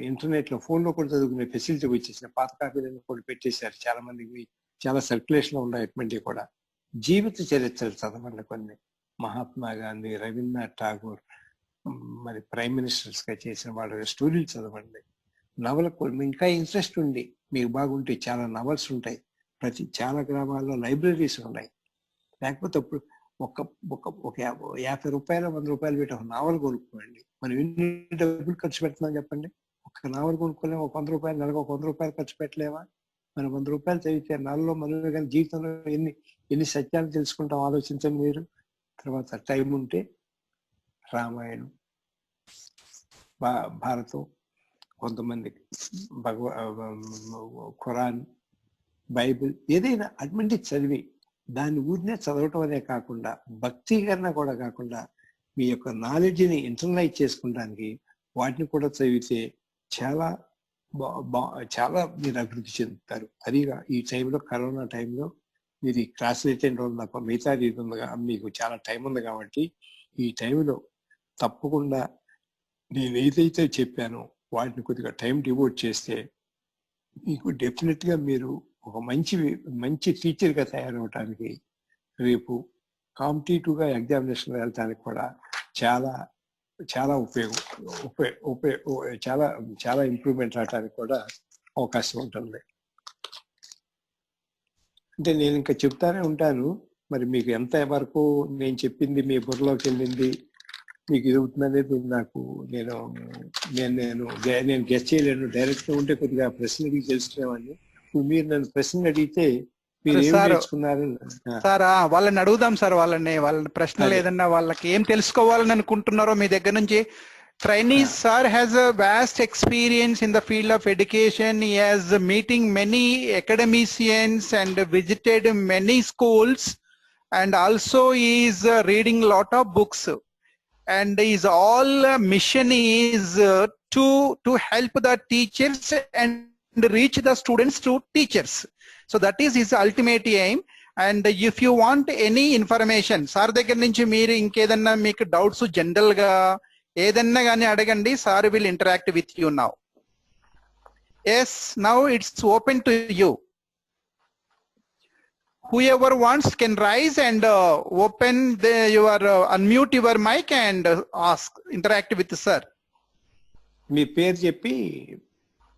ఇంటర్నెట్ లో ఫోన్ లో కూడా చదువుకునే ఫెసిలిటీ వచ్చేసిన, పాత కాపీలను కూడా పెట్టేశారు. చాలా మందికి చాలా సర్క్యులేషన్ లో ఉన్నాయి కూడా. జీవిత చరిత్రలు చదవండి కొన్ని. మహాత్మా గాంధీ, రవీంద్రనాథ్ ఠాగూర్, మరి ప్రైమ్ మినిస్టర్స్ గా చేసిన వాళ్ళ స్టోరీలు చదవండి. నవలకు ఇంకా ఇంట్రెస్ట్ ఉండి మీకు బాగుంటే చాలా నవల్స్ ఉంటాయి. చాలా గ్రామాల్లో లైబ్రరీస్ ఉన్నాయి. లేకపోతే అప్పుడు ఒక 50 రూపాయలు 100 రూపాయలు పెట్టి ఒక నావల్ కొనుక్కోండి. మనం ఎన్ని డబ్బులు ఖర్చు పెడుతున్నాం చెప్పండి? ఒక నావల్ కొనుక్కోలేము. ఒక 100 రూపాయలు, నెలకు ఒక 100 రూపాయలు ఖర్చు పెట్టలేమా? మనం 100 రూపాయలు చదివితే నాలుగులో మనమే కానీ జీవితంలో ఎన్ని సత్యాలు తెలుసుకుంటాం ఆలోచించండి మీరు. తర్వాత టైం ఉంటే రామాయణం, భారతం, కొంతమంది ఖురాన్, బైబిల్, ఏదైనా అటువంటి చదివి దాన్ని ఊరినే చదవటం అనే కాకుండా భక్తీకరణ కూడా కాకుండా మీ యొక్క నాలెడ్జ్ని ఇంటర్నలైజ్ చేసుకోవడానికి వాటిని కూడా చదివితే చాలా మీరు అభివృద్ధి చెందుతారు. అదిగా ఈ టైంలో, కరోనా టైంలో మీరు ఈ క్లాసులు అటెండ్ అవ్వడం తప్ప మిగతా ఇది ఉందిగా, మీకు చాలా టైం ఉంది కాబట్టి ఈ టైంలో తప్పకుండా నేను ఏదైతే చెప్పానో వాటిని కొద్దిగా టైం డివోట్ చేస్తే మీకు డెఫినెట్గా మీరు ఒక మంచి టీచర్గా తయారవటానికి, రేపు కాంపిటేటివ్గా ఎగ్జామినేషన్ వెళ్ళటానికి కూడా చాలా చాలా చాలా ఇంప్రూవ్మెంట్ రావడానికి కూడా అవకాశం ఉంటుంది. అంటే నేను ఇంకా చెప్తానే ఉంటాను. మరి మీకు ఎంత వరకు నేను చెప్పింది మీ బుర్రలోకి వెళ్ళింది, మీకు ఇది అవుతుందనేది నాకు నేను గెస్ చేయలేను. డైరెక్ట్గా ఉంటే కొద్దిగా ప్రశ్న అడిగి తెలుసుకునేవాడిని. ఇప్పుడు మీరు నన్ను ప్రశ్న అడిగితే మీరు ఏం సార్ నేర్చుకున్నారు? సార్ వాళ్ళని అడుగుదాం సార్, వాళ్ళని ప్రశ్నలు అదే. ఏదన్నా వాళ్ళకి ఏం తెలుసుకోవాలని అనుకుంటున్నారో మీ దగ్గర నుంచి. Trainees sir has a vast experience in the field of education. He has meeting many academicians and visited many schools, and also he is reading lot of books. And his all mission is to help the teachers and reach the students to teachers. So that is his ultimate aim. And if you want any information, sir దగ్గర నుంచి మీరు ఇంకేదన్నా మీకు డౌట్స్ జనరల్ గా ఏదన్నా కానీ అడగండి, sir will interact with you now. Yes, now it's open to you. Whoever wants can rise and open your unmute your mic and ask, interact with the sir. మీ పేరు చెప్పి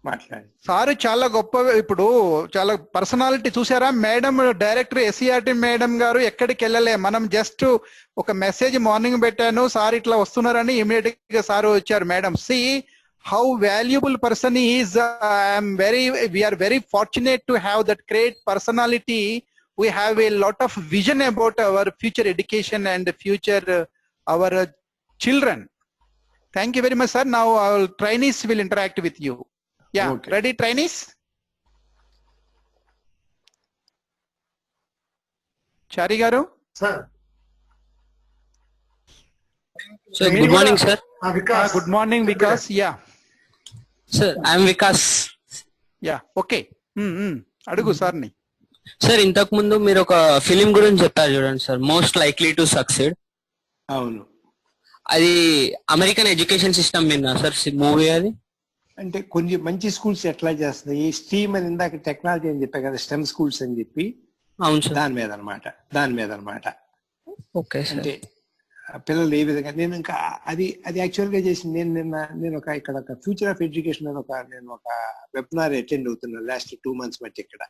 మాట్లాడండి. సార్ చాలా గొప్ప, ఇప్పుడు చాలా పర్సనాలిటీ చూసారా మేడం, డైరెక్టర్ ఎస్సీఆర్టీ మేడం గారు ఎక్కడికి వెళ్ళలే, మనం జస్ట్ ఒక మెసేజ్ మార్నింగ్ పెట్టాను సార్ ఇట్లా వస్తున్నారని ఇమీడియట్ గా సార్ వచ్చారు. Madam, see how valuable person is. we are very fortunate to have that great personality. We have a lot of vision about our future education and future our children. Thank you very much sir. Now our trainees will interact with you. Yeah, okay. Ready trainees? Chari garu sir. So good morning sir. Vikas. Good morning Vikas. Yeah Sir, I am Vikas. yeah okay. అడుగు సార్ ని. సార్ ఇంతకు ముందు మీరు ఒక ఫిలిం గురించి చెప్పారు చూడండి sir, most likely to succeed. అవును, అది అమెరికన్ ఎడ్యుకేషన్ సిస్టమ్ మీద సార్ మూవీ. అది అంటే కొన్ని మంచి స్కూల్స్ ఎట్లా చేస్తున్నాయి, ఈ స్టీమ్ అని ఇందాక టెక్నాలజీ అని చెప్పా కదా, స్టెమ్ స్కూల్స్ అని చెప్పి. అవును సార్, దాని మీద అనమాట. Okay sir. అంటే పిల్లలు ఏ విధంగా, నేను ఇంకా అది యాక్చువల్ గా చేసింది. నేను ఇక్కడ ఒక ఫ్యూచర్ ఆఫ్ ఎడ్యుకేషన్ అని నేను ఒక వెబినార్ అటెండ్ అవుతున్నాను లాస్ట్ 2 months బట్టి ఇక్కడ.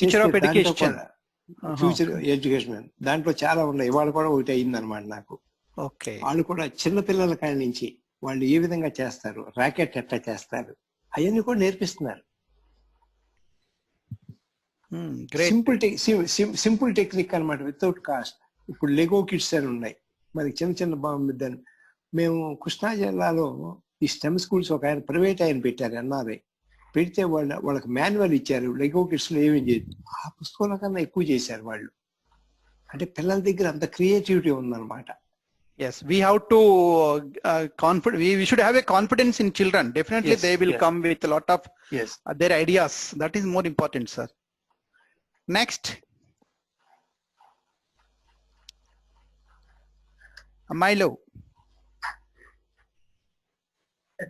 Future of education, future education దాంట్లో చాలా ఉన్నాయి. ఇవాళ కూడా ఒకటి అయింది అనమాట నాకు. ఓకే, వాళ్ళు కూడా చిన్న పిల్లల కాడి నుంచి వాళ్ళు ఏ విధంగా చేస్తారు, రాకెట్ ఎట్లా చేస్తారు, అవన్నీ కూడా నేర్పిస్తున్నారు. సింపుల్ టెక్నిక్ అనమాట, వితౌట్ కాస్ట్. ఇప్పుడు లెగో కిట్స్ అని ఉన్నాయి, మరి చిన్న బాగుంది. మేము కృష్ణా జిల్లాలో ఈ స్టెమ్ స్కూల్స్ ఒక ఆయన ప్రైవేట్ ఆయన పెట్టారు, ఎన్ఆర్ఐ పెడితే వాళ్ళకి మాన్యువల్ ఇచ్చారు. లెగో కిట్స్ లో ఏమేం చేయదు, ఆ పుస్తకాల కన్నా ఎక్కువ చేశారు వాళ్ళు. అంటే పిల్లల దగ్గర అంత క్రియేటివిటీ ఉందన్నమాట. Yes, we have to we should have a confidence in children. Definitely Yes, they will yes. come with a lot of Yes. their ideas. That is more important, sir. Next, Milo.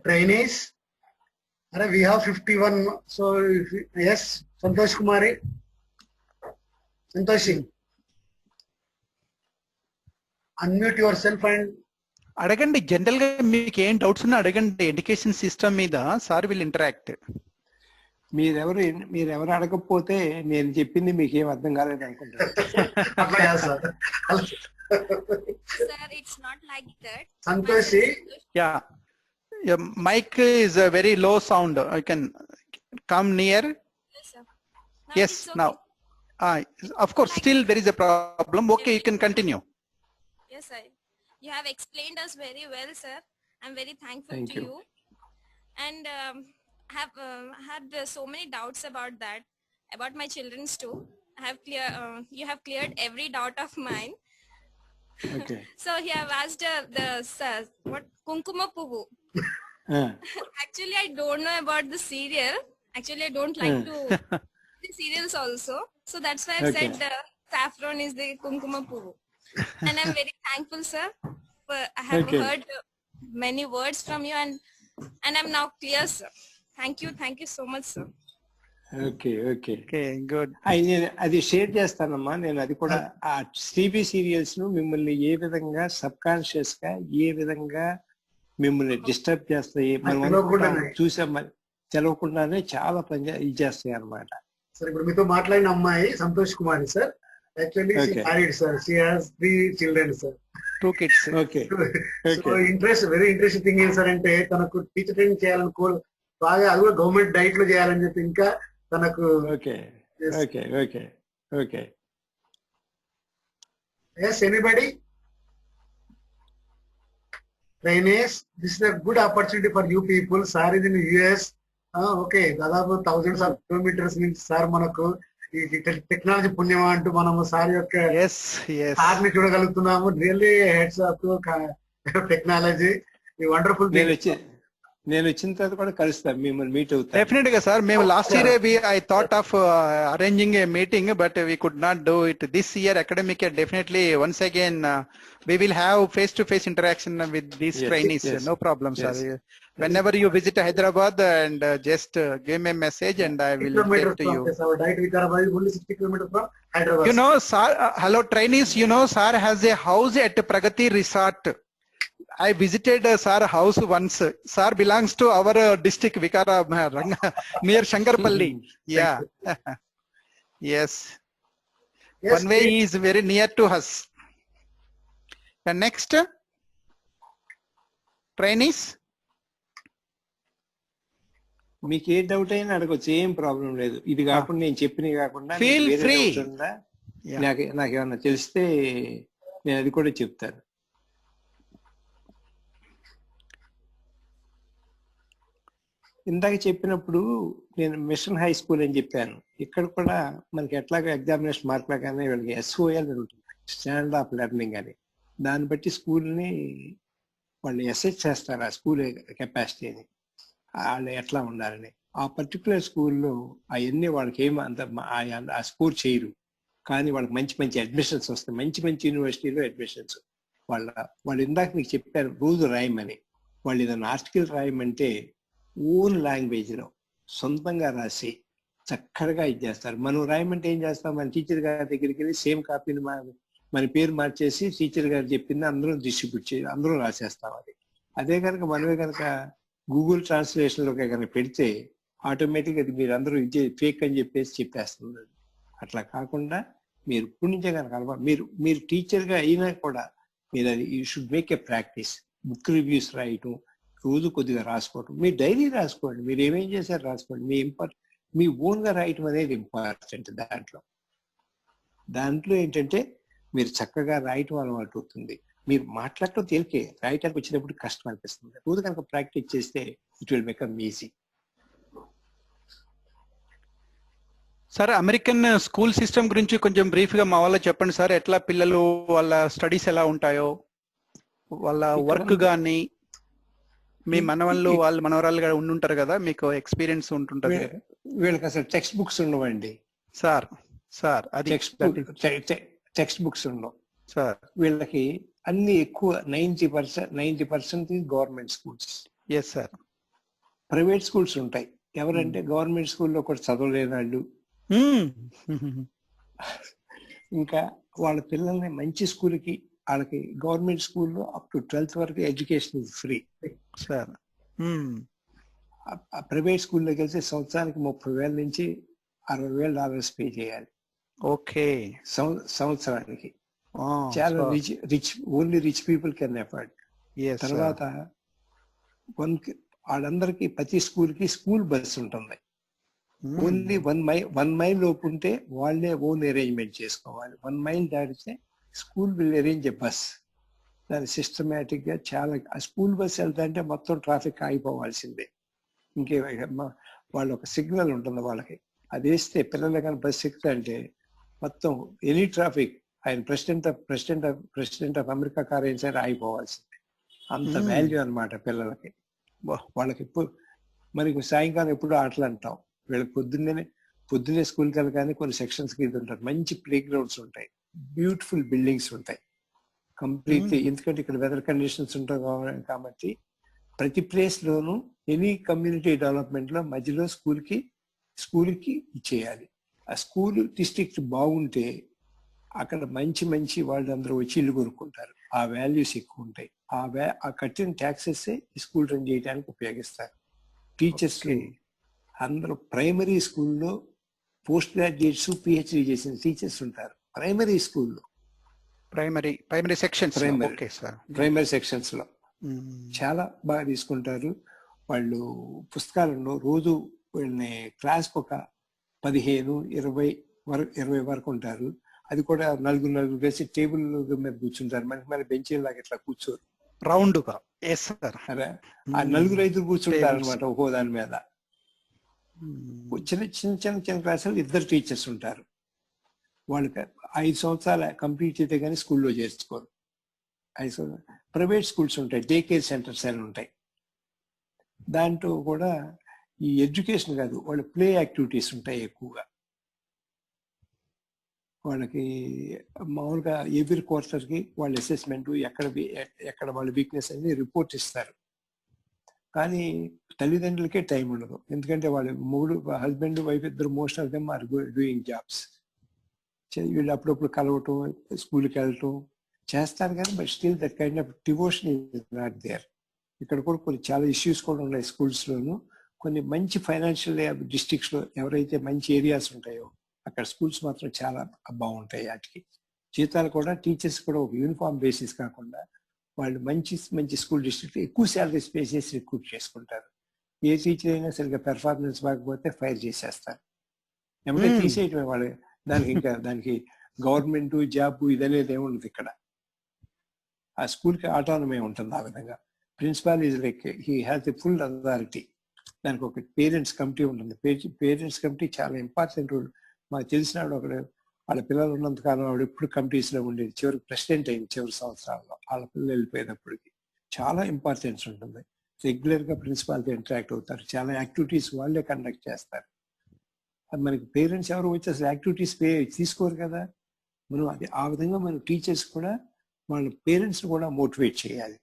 Trainees, we have 51. So yes, Santosh Kumari, Santoshi, unmute yourself and అడగండి, జనరల్ గా మీకు ఏం డౌట్స్ ఉన్నా అడగండి. ఎడ్యుకేషన్ సిస్టమ్ మీద సార్ విల్ ఇంటరాక్ట్. మీరెవరు అడగకపోతే నేను చెప్పింది మీకు ఏం అర్థం కాలేదు అనుకుంటాను. Sir, it's not like that. Santoshi, Yeah, your mic is a very low sound. You can come near. Yes, sir. Yes, it's okay. now. Of course, still there is a problem. Okay, you can continue. Yes, sir. You have explained us very well, sir. I'm very thankful Thank to you. you. And have had so many doubts about that, about my children's too. You have cleared every doubt of mine. Okay. So he have asked what Kunkuma Puvu. Actually, I don't know about the serial. Actually, I don't like to see serials also. So that's why I've Okay. said saffron is the Kunkuma Puvu. And I'm very thankful, sir. I have Okay. heard many words from you, and I'm now clear, sir. Thank you so much, sir. Okay. Okay, good. నేను అది షేర్ చేస్తానమ్మా. నేను అది కూడా ఆ టీవీ సీరియల్స్ ను మిమ్మల్ని ఏ విధంగా సబ్ కాన్షియస్ గా ఏ విధంగా మిమ్మల్ని డిస్టర్బ్ చేస్తాయి, మనం చూసాం, తెలవకుండానే చాలా పని ఇది చేస్తాయి అన్నమాట. సార్ ఇప్పుడు మీతో మాట్లాడిన అమ్మాయి Santosh Kumari sir. Actually she married sir. She has 3 children sir. 2 kids. Okay. So very interesting thing ఏం సార్ అంటే తనకు టీచర్ ట్రైనింగ్ చేయాలని బాగా, అది కూడా గవర్నమెంట్ డైట్ లో చేయాలని చెప్పి ఇంకా తనకు okay. Yes. Okay. Yes, anybody? Trainees, this is a good opportunity for you people. Sir is in US. Okay, దాదాపు thousands of kilometers నుంచి సార్ మనకు ఈ టెక్నాలజీ పుణ్యమా అంటూ మనము సార్ యొక్క yes సార్ ని చూడగలుగుతున్నాము. Really heads up to technology. ఈ వండర్ఫుల్ నేను వచ్చిన తర్వాత కూడా కలుస్తాను, మిమ్మల్ని మీట్ అవుతాను. Definitely sir, మేము last year I thought of arranging a meeting, but we could not do it this year. Academic year, definitely once again we will have face to face interaction with these trainees. No problem sir. Whenever you visit Hyderabad, and just give me a message and I will get to you. Our diet Vikarabad is only 60 kilometers from Hyderabad. You know sir, hello trainees, you know sir has a house at Pragati Resort. I visited sir house once. Sir belongs to our district Vikara near Shankarpalli. Yeah. Yes. One way he is very near to us. And next, trainees. మీకు ఏ డౌట్ అయినా అడగచ్చు, ఏం ప్రాబ్లం లేదు. ఇది కాకుండా నేను చెప్పినవి కాకుండా Feel free. నాకు ఏమన్నా తెలిస్తే నేను అది కూడా చెప్తాను. ఇందాక చెప్పినప్పుడు నేను మిషన్ హై స్కూల్ అని చెప్పాను. ఇక్కడ కూడా మనకి ఎట్లాగో ఎగ్జామినేషన్ మార్క్ లాగానే వీళ్ళకి SOL ఉంటుంది, స్టాండర్డ్ ఆఫ్ లెర్నింగ్ అని. దాన్ని బట్టి స్కూల్ని వాళ్ళు అసెస్ చేస్తారు, ఆ స్కూల్ కెపాసిటీని, వాళ్ళు ఎట్లా ఉండాలని. ఆ పర్టికులర్ స్కూల్లో అవన్నీ వాళ్ళకి ఏమి అంత ఆ స్కోర్ చేయరు, కానీ వాళ్ళకి మంచి మంచి అడ్మిషన్స్ వస్తాయి, మంచి మంచి యూనివర్సిటీలో అడ్మిషన్స్. వాళ్ళు ఇందాక మీకు చెప్పారు రోజు రాయమని. వాళ్ళు ఏదైనా ఆర్టికల్ రాయమంటే ఓన్ లాంగ్వేజ్ లో సొంతంగా రాసి చక్కగా ఇచ్చేస్తారు. మనం రాయమంటే ఏం చేస్తాం, మన టీచర్ గారి దగ్గరికి వెళ్ళి సేమ్ కాపీని మన పేరు మార్చేసి టీచర్ గారు చెప్పింది అందరం డిస్ట్రిబ్యూట్ చేసి అందరం రాసేస్తాం. అదే కనుక మనమే కనుక గూగుల్ ట్రాన్స్లేషన్ లో కనుక పెడితే ఆటోమేటిక్ అది మీరు అందరూ ఇది ఫేక్ అని చెప్పేసి చెప్పేస్తుంది. అట్లా కాకుండా మీరు ఇప్పటి నుంచే కనుక మీరు టీచర్ గా అయినా కూడా మీరు అది you should make a practice. Book reviews రాయటం, రోజు కొద్దిగా రాసుకోవటం, మీ డైరీ రాసుకోండి, మీరు ఏమేం చేశారు రాసుకోండి. మీ ఓన్ గా రాయటం అనేది ఇంపార్టెంట్. దాంట్లో ఏంటంటే మీరు చక్కగా రాయటం అలవాటు అవుతుంది. మీరు మాట్లాడటం తేలికే, రాయటానికి వచ్చినప్పుడు కష్టం అనిపిస్తుంది. రోజు కనుక ప్రాక్టీస్ చేస్తే it will become easy. Sir, American school system గురించి కొంచెం బ్రీఫ్ గా మా వాళ్ళ చెప్పండి సార్. ఎట్లా పిల్లలు వాళ్ళ స్టడీస్ ఎలా ఉంటాయో, వాళ్ళ వర్క్ గాని, మీ మనవాళ్ళు వాళ్ళు మనవరాళ్ళు కూడా ఉండుంటారు కదా, మీకు ఎక్స్పీరియన్స్ ఉంటుంటది. వీళ్ళకి అసలు టెక్స్ట్ బుక్స్ ఉండవండి సార్. అది టెక్స్ట్ బుక్స్ ఉండవు సార్. వీళ్ళకి అన్ని ఎక్కువ 90% government schools. Yes sir. Private schools ఉంటాయి. ఎవరంటే గవర్నమెంట్ స్కూల్లో కూడా చదవలేని వాళ్ళు, ఇంకా వాళ్ళ పిల్లల్ని మంచి స్కూల్కి, వాళ్ళకి గవర్నమెంట్ స్కూల్లో అప్ టు 12th వరకు education is free sir. Private స్కూల్లోకి వెళ్తే సంవత్సరానికి $30,000 నుంచి $60,000 పే చేయాలి. ఓకే. సంవత్సరానికి. చాలా only rich people can afford. తర్వాత వాళ్ళందరికీ ప్రతి స్కూల్ కి స్కూల్ బస్ ఉంటుంది. ఓన్లీ 1 మైల్ లోపు ఉంటే వాళ్ళే ఓన్ అరేంజ్మెంట్ చేసుకోవాలి. 1 మైల్ దాటితే school will arrange a bus. దాని సిస్టమేటిక్ గా చాలా, ఆ స్కూల్ బస్ వెళ్తాంటే మొత్తం ట్రాఫిక్ ఆగిపోవాల్సిందే. ఇంకే వాళ్ళు ఒక సిగ్నల్ ఉంటుంది వాళ్ళకి, అది వేస్తే పిల్లలు కానీ బస్ ఎక్కుతాంటే మొత్తం ఎనీ ట్రాఫిక్, ఆయన ప్రెసిడెంట్ ఆఫ్ అమెరికా కార్ అయిన సరే ఆగిపోవాల్సిందే. అంత వాల్యూ అనమాట పిల్లలకి. వాళ్ళకి మనకి సాయంకాలం ఎప్పుడు ఆటలు అంటాం, వీళ్ళకి పొద్దున్నే స్కూల్కి వెళ్ళగానే కొన్ని సెక్షన్స్ కి ఉంటారు. మంచి ప్లే గ్రౌండ్స్ ఉంటాయి, బ్యూటిఫుల్ బిల్డింగ్స్ ఉంటాయి కంప్లీట్లీ. ఎందుకంటే ఇక్కడ వెదర్ కండిషన్స్ ఉంటాయి కాబట్టి ప్రతి ప్లేస్ లోను ఎనీ కమ్యూనిటీ డెవలప్మెంట్ లో మధ్యలో స్కూల్ కి ఇచ్చేయాలి. ఆ స్కూల్ డిస్ట్రిక్ట్ బాగుంటే అక్కడ మంచి వాళ్ళందరూ వచ్చి ఇల్లు కొనుక్కుంటారు. ఆ వాల్యూస్ ఎక్కువ ఉంటాయి. ఆ కట్టిన ట్యాక్సెస్ స్కూల్ రన్ చేయడానికి ఉపయోగిస్తారు. టీచర్స్ అందరూ ప్రైమరీ స్కూల్లో పోస్ట్ గ్రాడ్యుయేట్స్, PhD చేసిన టీచర్స్ ఉంటారు ప్రైమరీ స్కూల్లో, ప్రైమరీ సెక్షన్స్ లో చాలా బాగా తీసుకుంటారు. వాళ్ళు పుస్తకాలను రోజు వీళ్ళని క్లాస్కి ఒక 15-20 వరకు ఉంటారు. అది కూడా నలుగురు వేసి టేబుల్ మీద కూర్చుంటారు. మన బెంచ్ లాగా ఇట్లా కూర్చోరు, రౌండ్ గా. Yes sir. అరే ఆ 4-5 కూర్చుంటారు అనమాట ఒక్కో దాని మీద. చిన్న క్లాసులు 2 టీచర్స్ ఉంటారు. వాళ్ళకి 5 సంవత్సరాలు కంప్లీట్ అయితే కానీ స్కూల్లో చేర్చుకోరు. 5 సంవత్సరాలు. ప్రైవేట్ స్కూల్స్ ఉంటాయి, డే కేర్ సెంటర్స్ అని ఉంటాయి. దాంట్లో కూడా ఈ ఎడ్యుకేషన్ కాదు, వాళ్ళ ప్లే యాక్టివిటీస్ ఉంటాయి ఎక్కువగా. వాళ్ళకి మామూలుగా ఎవ్రీ క్వార్టర్కి వాళ్ళ అసెస్మెంట్, ఎక్కడ వాళ్ళ వీక్నెస్ అనేది రిపోర్ట్ ఇస్తారు. కానీ తల్లిదండ్రులకే టైం ఉండదు. ఎందుకంటే వాళ్ళు హస్బెండ్ వైఫ్ ఇద్దరు most of them are doing jobs. వీళ్ళు అప్పుడప్పుడు కలవటం, స్కూల్కి వెళ్ళటం చేస్తారు కానీ but still that kind of devotion is not there. ఇక్కడ కూడా కొన్ని చాలా ఇష్యూస్ కూడా ఉన్నాయి స్కూల్స్లోను. కొన్ని మంచి ఫైనాన్షియల్ డిస్ట్రిక్ట్స్లో ఎవరైతే మంచి ఏరియాస్ ఉంటాయో అక్కడ స్కూల్స్ మాత్రం చాలా బాగుంటాయి. వాటికి జీతాలు కూడా టీచర్స్ కూడా ఒక యూనిఫామ్ బేసిస్ కాకుండా వాళ్ళు మంచి స్కూల్ డిస్ట్రిక్ట్ ఎక్కువ శాలరీస్ పే చేసి రిక్రూట్ చేసుకుంటారు. ఏ టీచర్ అయినా సరిగ్గా పెర్ఫార్మెన్స్ బాగపోతే ఫైర్ చేసేస్తారు, ఏమంటే తీసేయటమే వాళ్ళు. దానికి గవర్నమెంట్ జాబ్ ఇదనేది ఏముండదు ఇక్కడ. ఆ స్కూల్కి ఆటోనమీ ఉంటుంది. ఆ విధంగా principal is like he has the full authority. దానికి ఒక పేరెంట్స్ కమిటీ ఉంటుంది. పేరెంట్స్ కమిటీ చాలా ఇంపార్టెంట్ రోల్. మాకు తెలిసినాడు ఒకడు, వాళ్ళ పిల్లలు ఉన్నంతకాలం ఆవిడ ఎప్పుడు కమిటీస్లో ఉండేది. చివరికి ప్రెసిడెంట్ అయింది చివరి సంవత్సరాల్లో. వాళ్ళ పిల్లలు వెళ్ళిపోయినప్పటికీ చాలా ఇంపార్టెన్స్ ఉంటుంది. రెగ్యులర్గా ప్రిన్సిపాల్తో ఇంటరాక్ట్ అవుతారు. చాలా యాక్టివిటీస్ వాళ్ళే కండక్ట్ చేస్తారు. అది మనకి పేరెంట్స్ ఎవరు వచ్చి అసలు యాక్టివిటీస్ తీసుకోరు కదా. మనం అది ఆ విధంగా మన టీచర్స్ కూడా వాళ్ళ పేరెంట్స్ కూడా మోటివేట్ చేయాలి.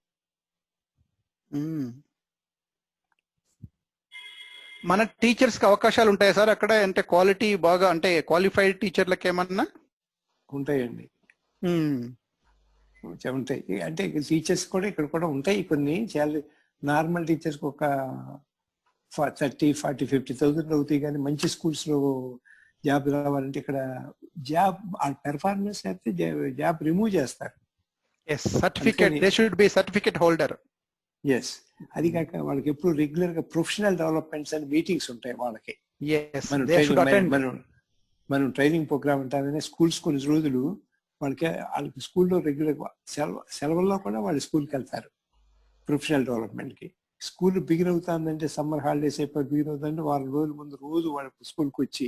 మన టీచర్స్ కి అవకాశాలు ఉంటాయి సార్ అక్కడ? అంటే క్వాలిటీ బాగా, అంటే క్వాలిఫైడ్ టీచర్లకు ఏమన్నా ఉంటాయండి? ఉంటాయి. అంటే టీచర్స్ కూడా ఇక్కడ కూడా ఉంటాయి కొన్ని. చాలా నార్మల్ టీచర్స్కి ఒక 30,000-40,000-50,000 అవుతాయి. కానీ మంచి స్కూల్స్ లో జాబ్ రావాలంటే ఇక్కడ జాబ్ పెర్ఫార్మెన్స్ అయితే జాబ్ రిమూవ్ చేస్తారు. Certificate, they should be certificate holder. Yes. అది కాక వాళ్ళకి ఎప్పుడు రెగ్యులర్ గా ప్రొఫెషనల్ డెవలప్మెంట్స్ అండ్ మీటింగ్స్ ఉంటాయి వాళ్ళకి. మనం ట్రైనింగ్ ప్రోగ్రామ్ ఉంటామని స్కూల్స్ కొన్ని రోజులు వాళ్ళకి స్కూల్లో రెగ్యులర్ సెలవుల్లో కూడా వాళ్ళు స్కూల్కి వెళ్తారు ప్రొఫెషనల్ డెవలప్మెంట్ కి. స్కూల్ బిగిన్ అవుతుందంటే సమ్మర్ హాలిడేస్ అయిపోయి బిగిన్ అవుతుందంటే వారం రోజుల ముందు రోజు వాళ్ళ స్కూల్కి వచ్చి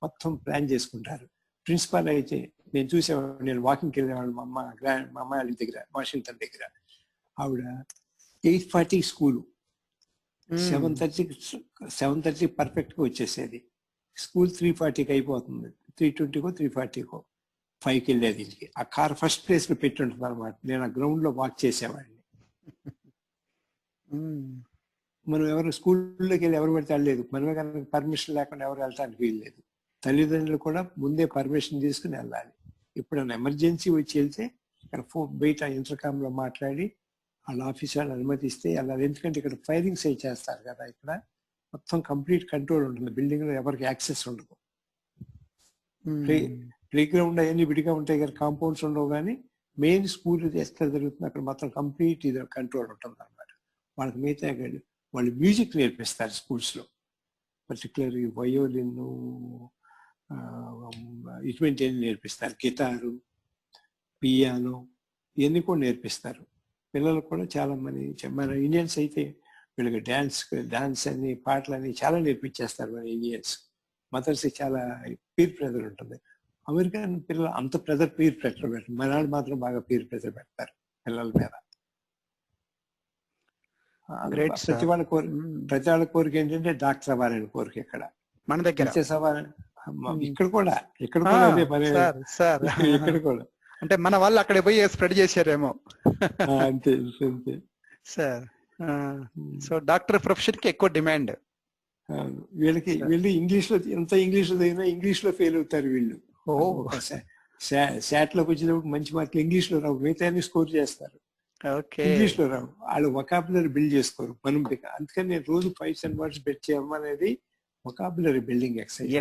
మొత్తం ప్లాన్ చేసుకుంటారు. ప్రిన్సిపాల్ అయితే నేను చూసేవాడు, నేను వాకింగ్కి వెళ్ళేవాడు మా అమ్మాయి వాళ్ళ దగ్గర, వాషింగ్టన్ దగ్గర. ఆవిడ 8:40 స్కూలు, 7:30 పర్ఫెక్ట్ గా వచ్చేసేది. స్కూల్ 3:40కి అయిపోతుంది, 3:20కో 3:40కో 5కి వెళ్ళేది ఇంటికి. ఆ కార్ ఫస్ట్ ప్లేస్ లో పెట్టి ఉంటుంది అనమాట. నేను ఆ గ్రౌండ్ లో వాక్ చేసేవాడిని. మనం ఎవరు స్కూల్లోకి వెళ్ళి ఎవరు పడితే వెళ్ళలేదు. మనమే కనుక పర్మిషన్ లేకుండా ఎవరు వెళ్ళటానికి వీల్లేదు. తల్లిదండ్రులు కూడా ముందే పర్మిషన్ తీసుకుని వెళ్ళాలి. ఎప్పుడైనా ఎమర్జెన్సీ వచ్చి వెళ్తే ఇక్కడ బయట ఇంటర్కామ్ లో మాట్లాడి వాళ్ళ ఆఫీస్ వాళ్ళు అనుమతిస్తే వెళ్ళాలి. ఎందుకంటే ఇక్కడ ఫైరింగ్స్ అయి చేస్తారు కదా. ఇక్కడ మొత్తం కంప్లీట్ కంట్రోల్ ఉంటుంది. బిల్డింగ్ లో ఎవరికి యాక్సెస్ ఉండదు. ప్లే గ్రౌండ్ అవన్నీ విడిగా ఉంటాయి కదా, కాంపౌండ్స్ ఉండవు. కానీ మెయిన్ స్కూల్ ఎక్కడ జరుగుతుంది అక్కడ మొత్తం కంప్లీట్ ఇది కంట్రోల్ ఉంటుంది అనమాట. వాళ్ళకి మిగతా వాళ్ళు మ్యూజిక్ నేర్పిస్తారు స్కూల్స్ లో. పర్టికులర్ వయోలిన్ ఇటువంటి నేర్పిస్తారు. గిటారు, పియానో ఇవన్నీ కూడా నేర్పిస్తారు. పిల్లలు కూడా చాలా మంది, మన ఇండియన్స్ అయితే వీళ్ళకి డాన్స్ అని పాటలని చాలా నేర్పించేస్తారు మన ఇండియన్స్. మదర్స్ చాలా పీర్ ప్రెజర్ ఉంటుంది. అమెరికన్ పిల్లలు అంత పీర్ ప్రెజర్ పెట్టరు. మన వాళ్ళు మాత్రం బాగా పీర్ ప్రెజర్ పెడతారు పిల్లల మీద. ప్రతి వాళ్ళ కోరిక ఏంటంటే డాక్టర్ అవ్వాలని కోరిక. ఇక్కడ మన దగ్గర ఇక్కడ కూడా ఇక్కడ కూడా అంటే మన వాళ్ళు అక్కడ పోయి స్ప్రెడ్ చేశారేమో. అంతే అంతే సార్. సో డాక్టర్ ప్రొఫెషన్ కి ఎక్కువ డిమాండ్. వీళ్ళు ఇంగ్లీష్ లో ఎంత ఇంగ్లీష్ లో చదివినా ఇంగ్లీష్ లో ఫెయిల్ అవుతారు వీళ్ళు. శాట్ లోకి వచ్చినప్పుడు మంచి మార్కులు ఇంగ్లీష్ లో రావు, మిగతా స్కోర్ చేస్తారు. ఇంగ్లీష్ లో రావు, వాళ్ళు వొకాబులరీ బిల్డ్ చేసుకోరు. మనం అందుకని నేను రోజు 5 వర్డ్స్ బెట్ చేయమనేది వొకాబులరీ బిల్డింగ్ ఎక్సర్సైజ్.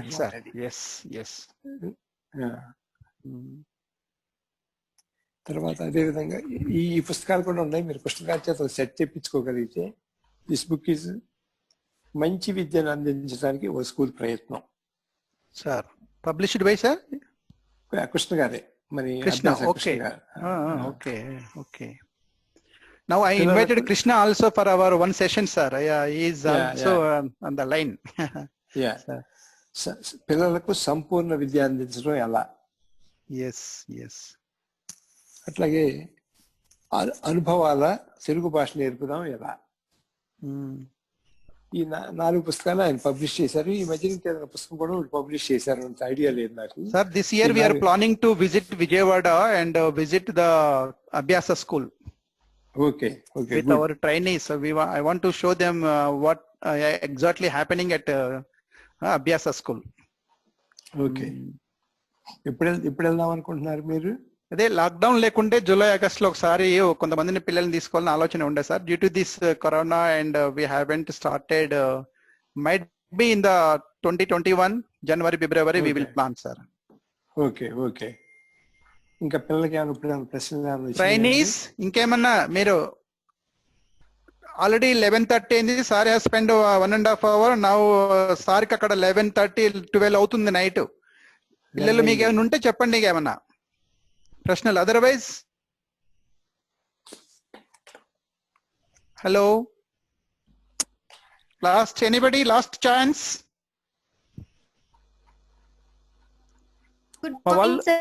తర్వాత అదే విధంగా ఈ పుస్తకాలు కూడా ఉన్నాయి. మీరు పుస్తకాల చేత సెట్ తెప్పించుకోగలిగితే దిస్ బుక్ ఈజ్ మంచి విద్యను అందించడానికి ఓ స్కూల్ ప్రయత్నం. Sir, published by sir? Krishna గారే మరి Krishna, అభ్యాస okay. కృష్ణ గారు. Okay, okay. Now I invited Krishna also for our one session, sir. Yeah, he is also on the line. Yeah. పిల్లలకు సంపూర్ణ విద్య అందించడం ఎలా, Yes, yes. అట్లాగే అనుభవాల తెలుగు భాష నేర్పుదాం ఎలా, ఈ 4 పుస్తకాలు ఆయన పబ్లిష్ చేశారు. ఈ మధ్య ఇంకేదైనా పుస్తకం కూడా పబ్లిష్ చేశారు అంత ఐడియా లేదు నాకు. Sir, this year we are planning to visit Vijayawada and visit the Abhyasa school. Okay, okay. With our trainees. So I want to show them what exactly happening at Abhyasa school. Okay. ఎప్పుడు వెళ్దాం అనుకుంటున్నారు మీరు? అదే లాక్డౌన్ లేకుంటే జూలై ఆగస్ట్ లో ఒకసారి కొంతమందిని పిల్లల్ని తీసుకోవాలని ఆలోచన ఉండే సార్. Due to this corona and we haven't started, might be in the 2021 January February we will plan sir. Okay, okay. ఇంకా పిల్లలకి ఏమైనా ప్రశ్నలు? ట్రైనీస్ ఇంకేమన్నా మీరు ఆల్రెడీ 11:30 అయింది. Sir has spend 1.5 hours. Now సార్కి అక్కడ 11:30 12 అవుతుంది నైట్. పిల్లలు మీకు ఏమైనా ఉంటే చెప్పండి, ఏమన్నా ప్రశ్నలు. Otherwise hello, last anybody, last chance. Good morning, sir.